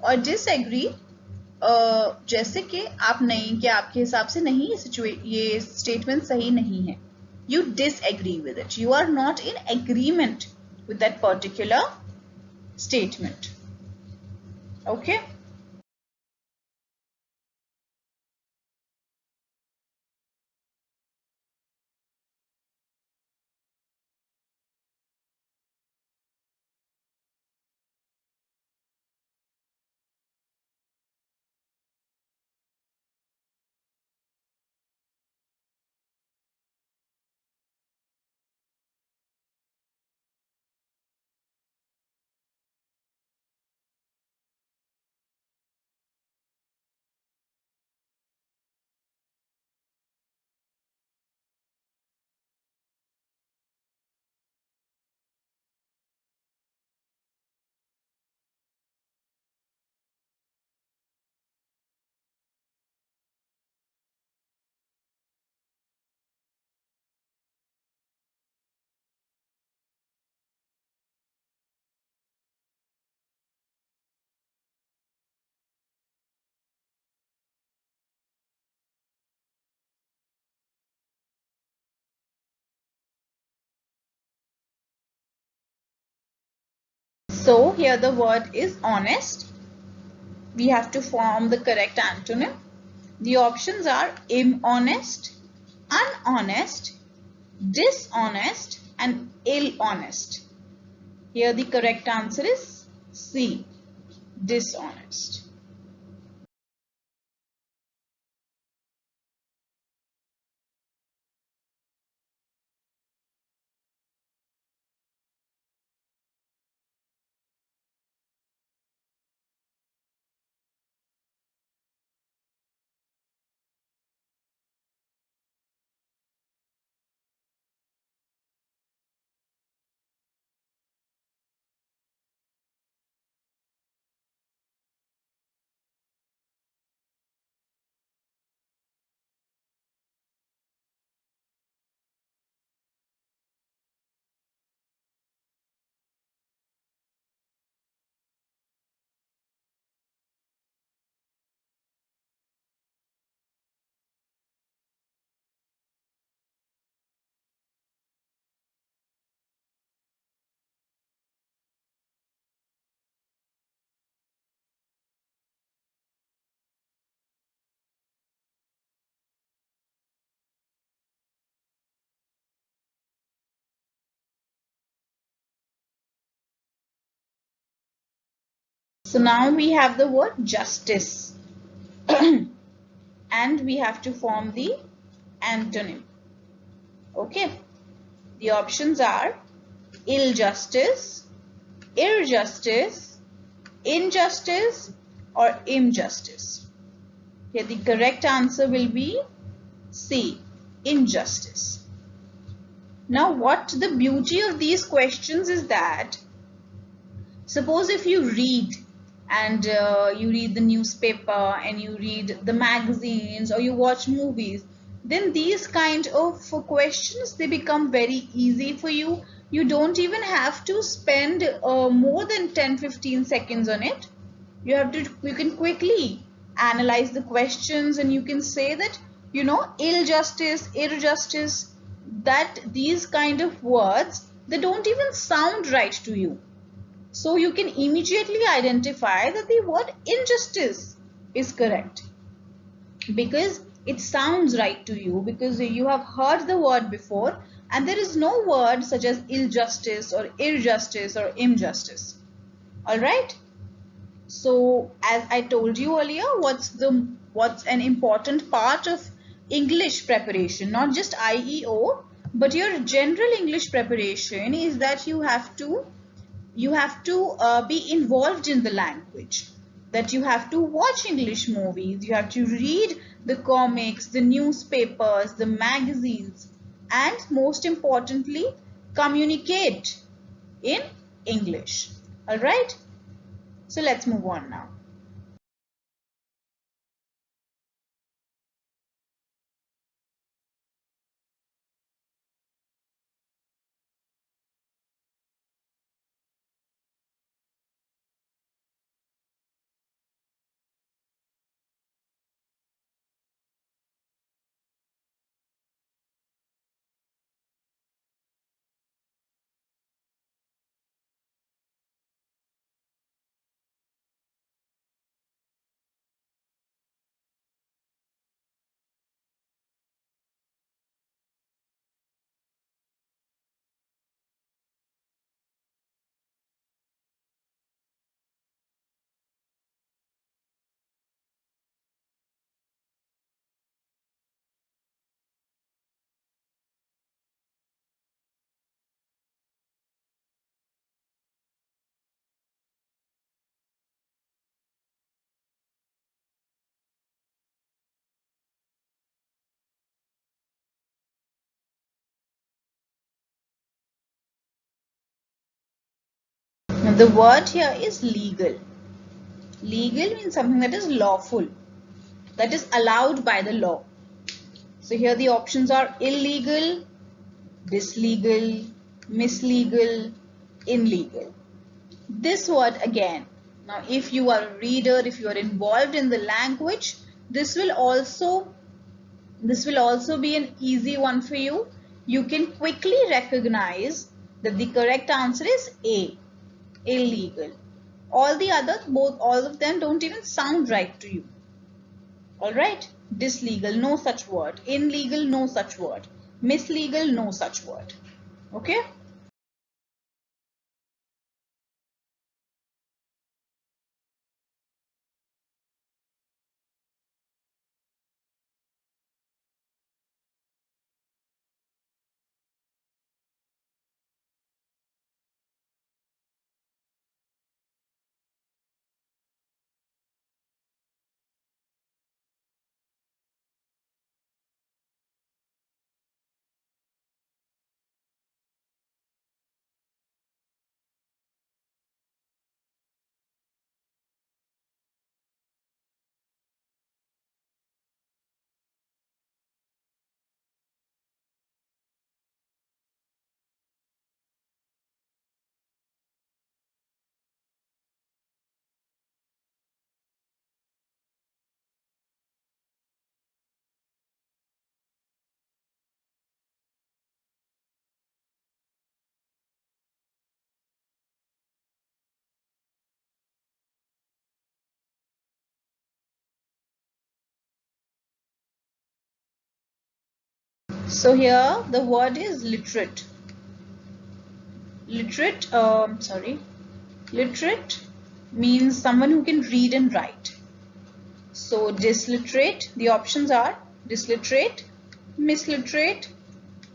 और disagree जैसे कि आप नहीं, कि आपके हिसाब से नहीं ये statement सही नहीं है. You disagree with it. You are not in agreement with that particular statement. Okay? So here the word is honest. We have to form the correct antonym. The options are immodest, unhonest, dishonest and ill-honest. Here the correct answer is C, dishonest. So now we have the word justice and we have to form the antonym. Okay, the options are ill justice, injustice, injustice or injustice. Here the correct answer will be C, injustice. Now what the beauty of these questions is that, suppose if you read and you read the newspaper and you read the magazines or you watch movies, then these kind of questions, they become very easy for you. You don't even have to spend more than 10-15 seconds on it. You can quickly analyze the questions and you can say that, you know, ill justice, injustice, that these kind of words, they don't even sound right to you. So you can immediately identify that the word injustice is correct because it sounds right to you, because you have heard the word before and there is no word such as ill justice or injustice or injustice. All right. So as I told you earlier, what's an important part of English preparation, not just IEO, but your general English preparation, is that you have to be involved in the language, that you have to watch English movies, you have to read the comics, the newspapers, the magazines, and most importantly, communicate in English. All right, so let's move on now. The word here is legal. Legal means something that is lawful, that is allowed by the law. So here the options are illegal, dislegal, mislegal, illegal. This word again, now if you are a reader, if you are involved in the language, this will also be an easy one for you. You can quickly recognize that the correct answer is A, illegal. All the others, all of them don't even sound right to you. Alright, dislegal, no such word. Illegal, no such word. Mislegal, no such word. Okay? So here the word is literate. Literate means someone who can read and write. So disliterate, the options are disliterate, misliterate,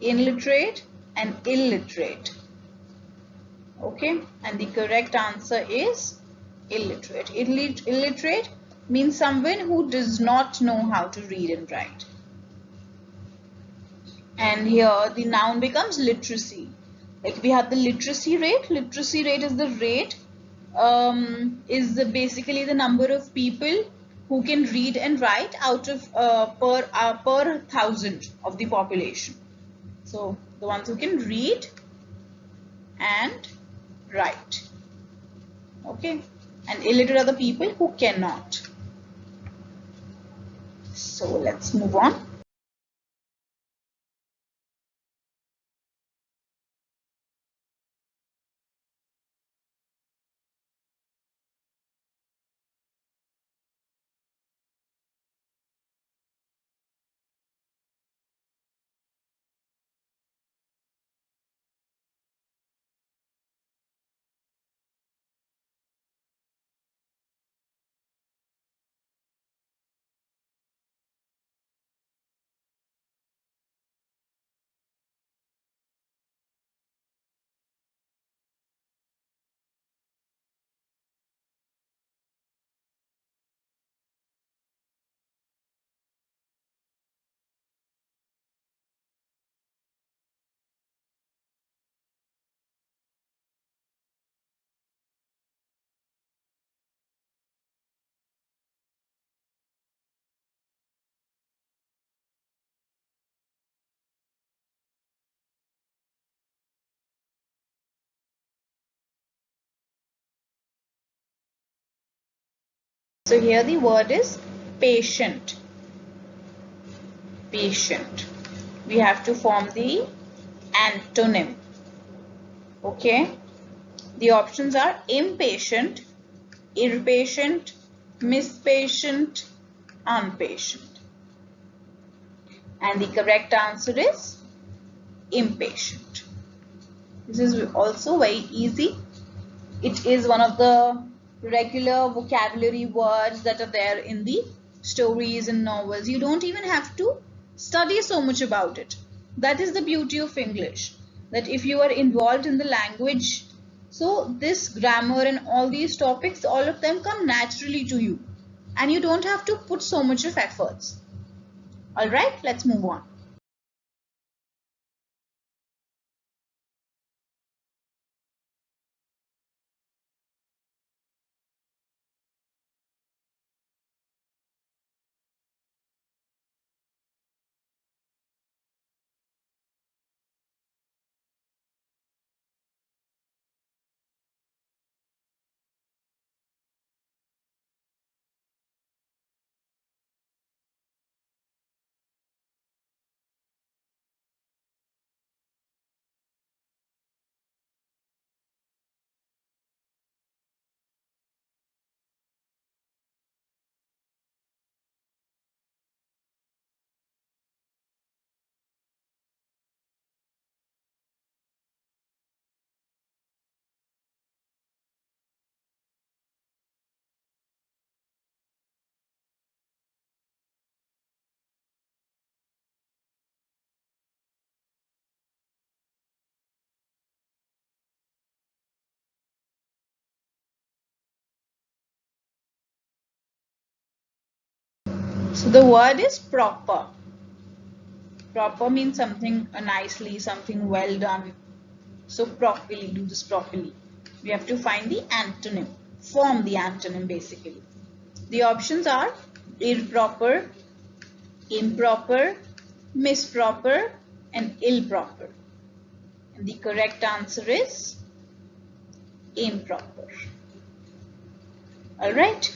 illiterate and illiterate. Okay, and the correct answer is illiterate. Illiterate means someone who does not know how to read and write. And here the noun becomes literacy. Like we have the literacy rate. Literacy rate is the rate, basically the number of people who can read and write out of per 1,000 of the population. So the ones who can read and write. Okay, and illiterate are the people who cannot. So let's move on. So here the word is patient. Patient. We have to form the antonym. Okay. The options are impatient, impatient, mispatient, impatient. And the correct answer is impatient. This is also very easy. It is one of the regular vocabulary words that are there in the stories and novels. You don't even have to study so much about it. That is the beauty of English, that if you are involved in the language, so this grammar and all these topics, all of them come naturally to you and you don't have to put so much of efforts. All right, let's move on. So the word is proper. Proper means something nicely, something well done. So properly, do this properly. We have to find the antonym, form the antonym basically. The options are improper, improper, misproper, and ill-proper. And the correct answer is improper. Alright.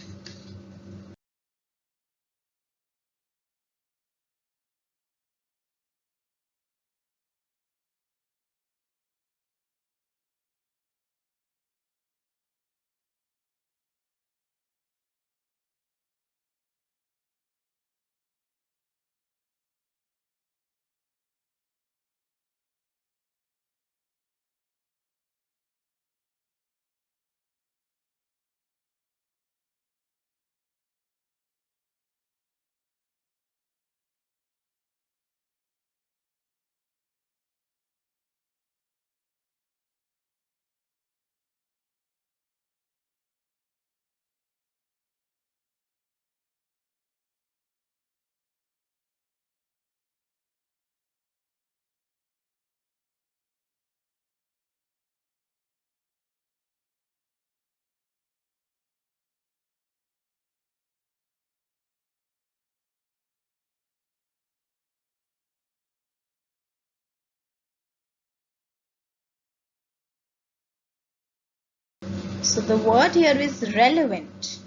So the word here is relevant.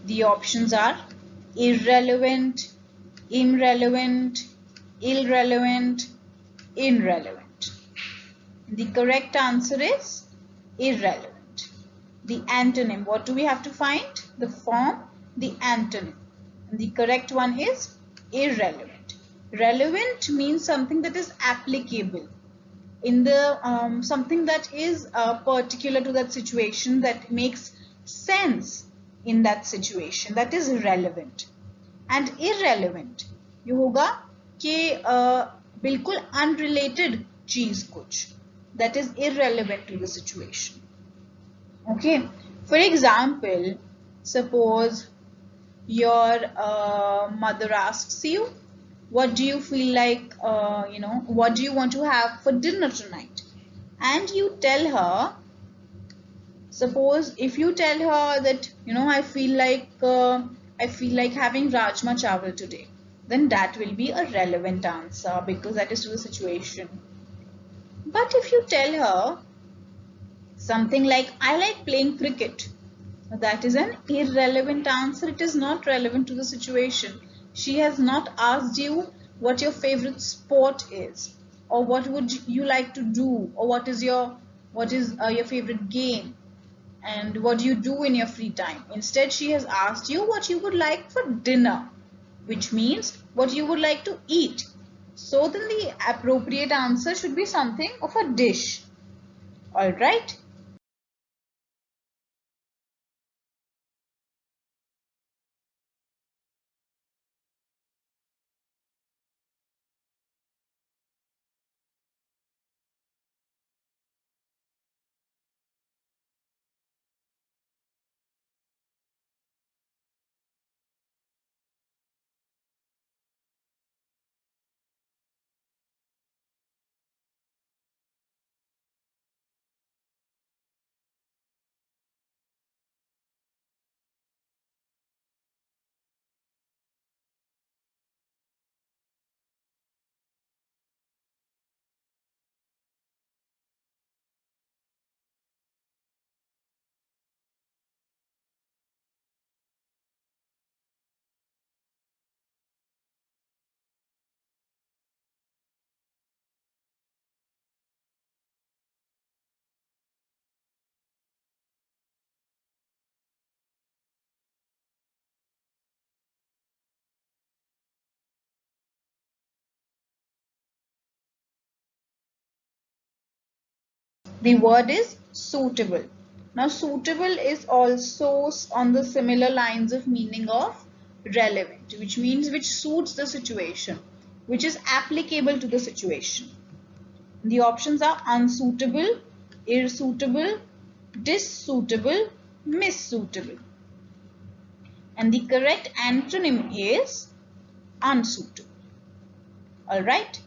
The options are irrelevant, irrelevant, irrelevant, irrelevant. The correct answer is irrelevant. The antonym, what do we have to find? The form, the antonym. And the correct one is irrelevant. Relevant means something that is applicable in the something that is particular to that situation, that makes sense in that situation, that is relevant. And irrelevant ये होगा कि बिल्कुल unrelated चीज कुछ, that is irrelevant to the situation. Okay, for example, suppose your mother asks you, what do you feel like, what do you want to have for dinner tonight? And you tell her, suppose if you tell her that, I feel like having rajma chawal today, then that will be a relevant answer because that is to the situation. But if you tell her something like, I like playing cricket, that is an irrelevant answer. It is not relevant to the situation. She has not asked you what your favorite sport is, or what would you like to do, or what is your favorite game, and what do you do in your free time. Instead, she has asked you what you would like for dinner, which means what you would like to eat. So then the appropriate answer should be something of a dish. All right. The word is suitable. Now, suitable is also on the similar lines of meaning of relevant, which means which suits the situation, which is applicable to the situation. The options are unsuitable, irresuitable, dissuitable, missuitable. and the correct antonym is unsuitable. All right.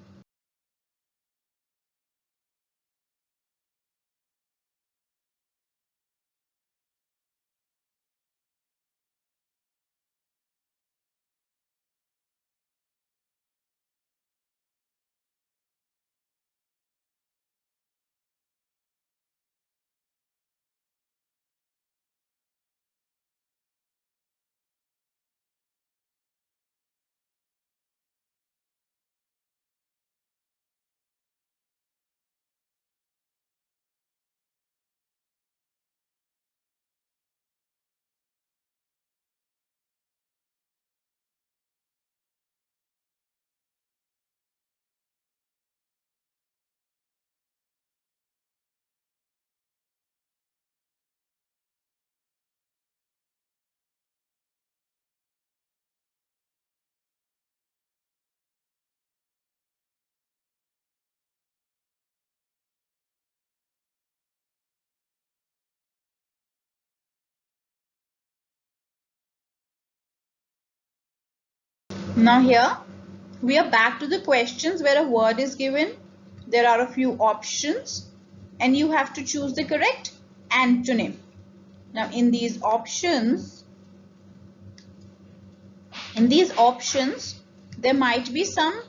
Now here we are back to the questions where a word is given. There are a few options and you have to choose the correct antonym. Now in these options there might be some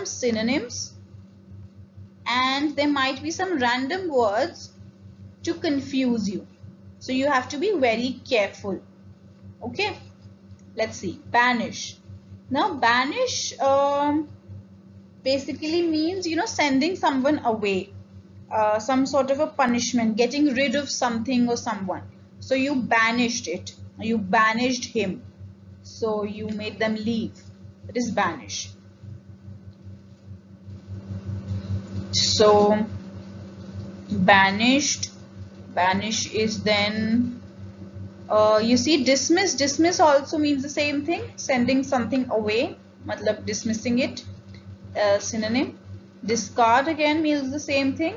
synonyms and there might be some random words to confuse you. So you have to be very careful. Okay, let's see. Banish. Now banish basically means, sending someone away, some sort of a punishment, getting rid of something or someone. So you banished it, you banished him, so you made them leave. It is banish. So banish is then you see dismiss also means the same thing, sending something away, matlab dismissing it. Synonym. Discard again means the same thing.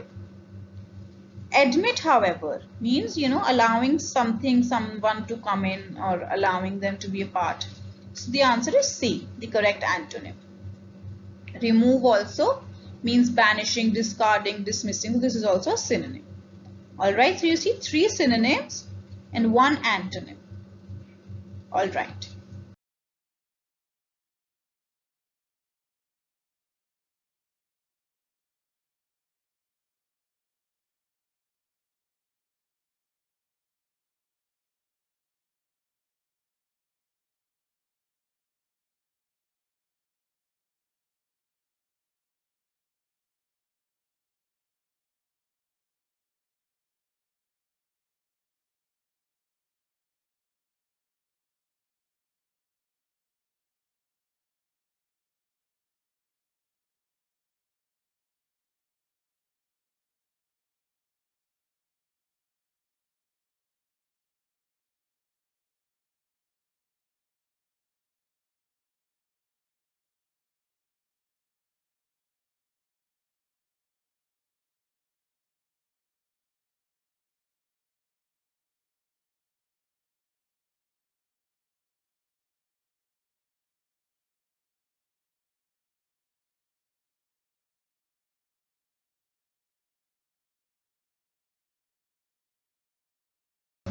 Admit, however, means allowing someone to come in or allowing them to be a part. So the answer is C, the correct antonym. Remove also means banishing, discarding, dismissing. This is also a synonym. Alright, so you see 3 synonyms and 1 antonym. Alright.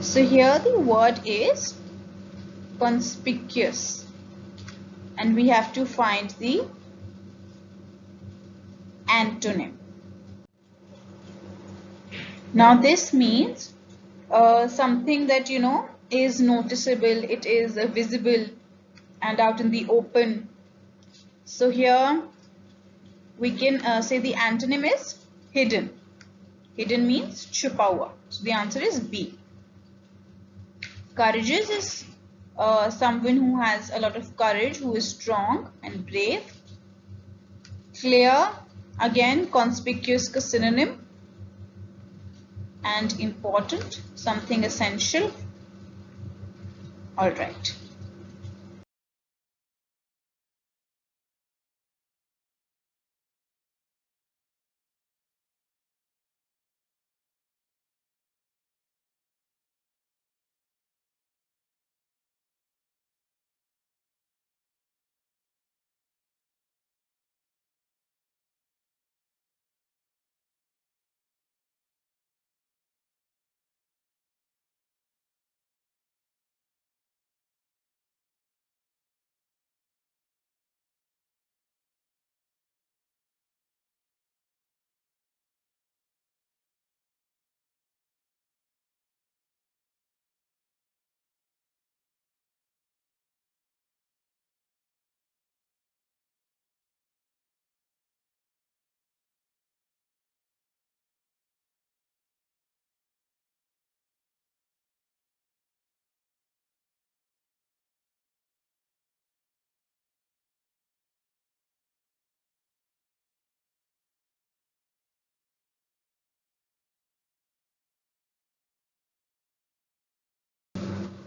So here the word is conspicuous and we have to find the antonym. Now this means something that is noticeable, it is visible and out in the open. So here we can say the antonym is hidden. Hidden means छुपा हुआ. So the answer is B. Courageous is someone who has a lot of courage, who is strong and brave. Clear, again conspicuous ka synonym. And important, something essential. All right.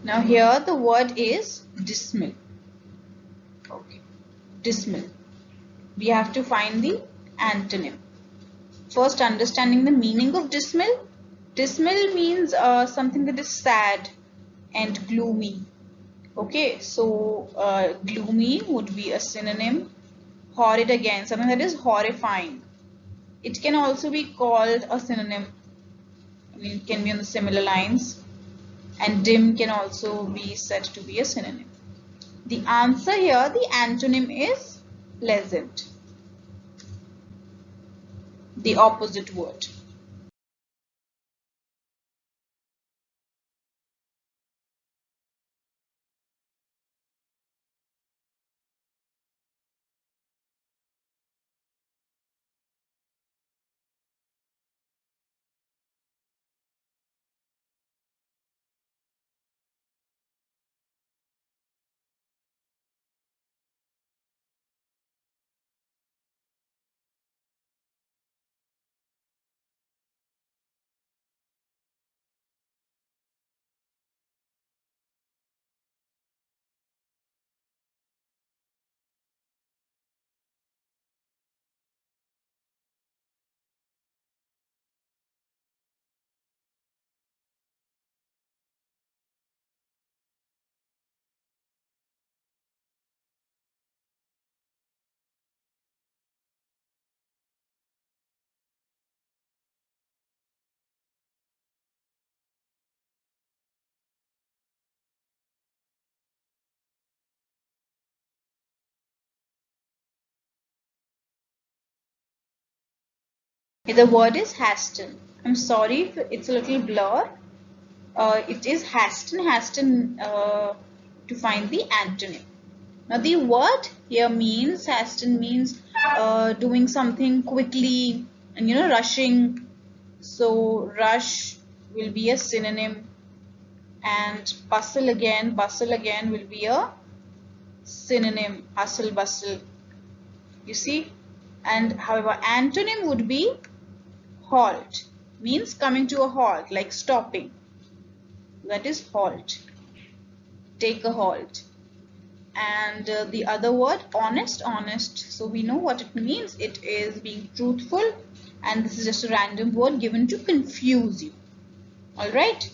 Now here the word is dismal. Okay, dismal. We have to find the antonym. First, understanding the meaning of dismal. Dismal means something that is sad and gloomy. Okay, so gloomy would be a synonym. Horrid again, something that is horrifying. It can also be called a synonym. I mean, it can be on the similar lines. And dim can also be said to be a synonym. The answer here, the antonym is pleasant. The opposite word. The word is hasten. I'm sorry if it's a little blur. It is hasten to find the antonym. Now the word here means, hasten means doing something quickly and rushing. So rush will be a synonym, and bustle again will be a synonym, hustle, bustle. You see? And however, antonym would be halt, means coming to a halt, like stopping. That is halt. Take a halt. And the other word, honest. So we know what it means. It is being truthful, and this is just a random word given to confuse you. All right.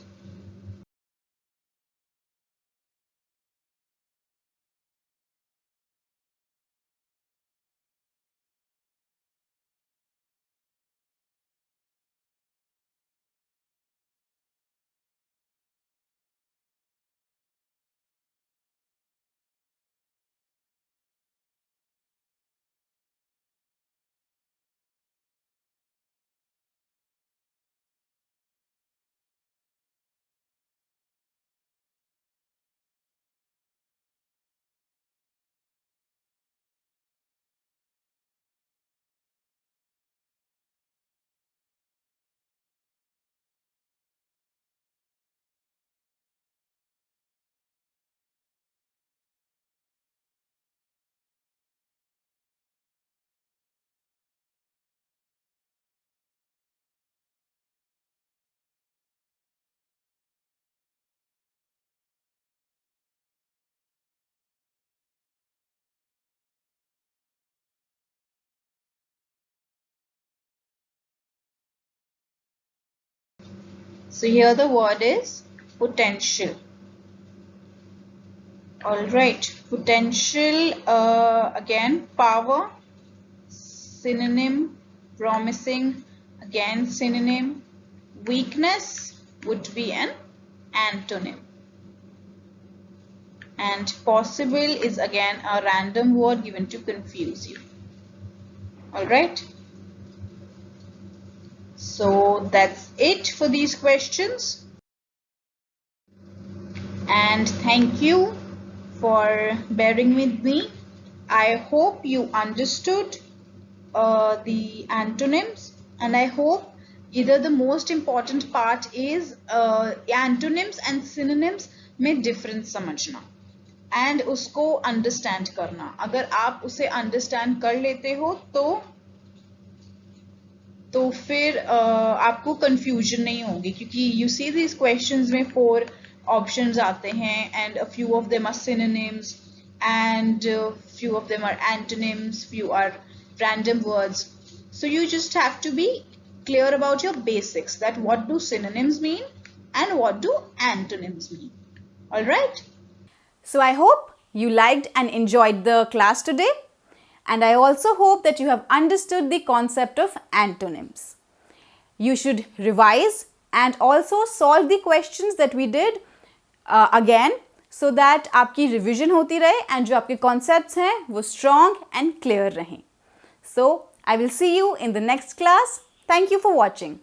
So here the word is potential. All right, potential, again power, synonym, promising, again synonym, weakness would be an antonym, and possible is again a random word given to confuse you. All right. So that's it for these questions. And thank you for bearing with me. I hope you understood the antonyms, and I hope either the most important part is antonyms and synonyms में difference समझना and उसको understand करना. अगर आप उसे understand कर लेते हो तो फिर आपको confusion नहीं होगी, क्योंकि you see these questions में 4 options आते हैं, and a few of them are synonyms, and few of them are antonyms, few are random words. So you just have to be clear about your basics, that what do synonyms mean and what do antonyms mean. All right? So I hope you liked and enjoyed the class today, and I also hope that you have understood the concept of antonyms. You should revise and also solve the questions that we did again, so that आपकी revision होती रहे and जो आपके concepts हैं वो strong and clear रहें. So I will see you in the next class. Thank you for watching.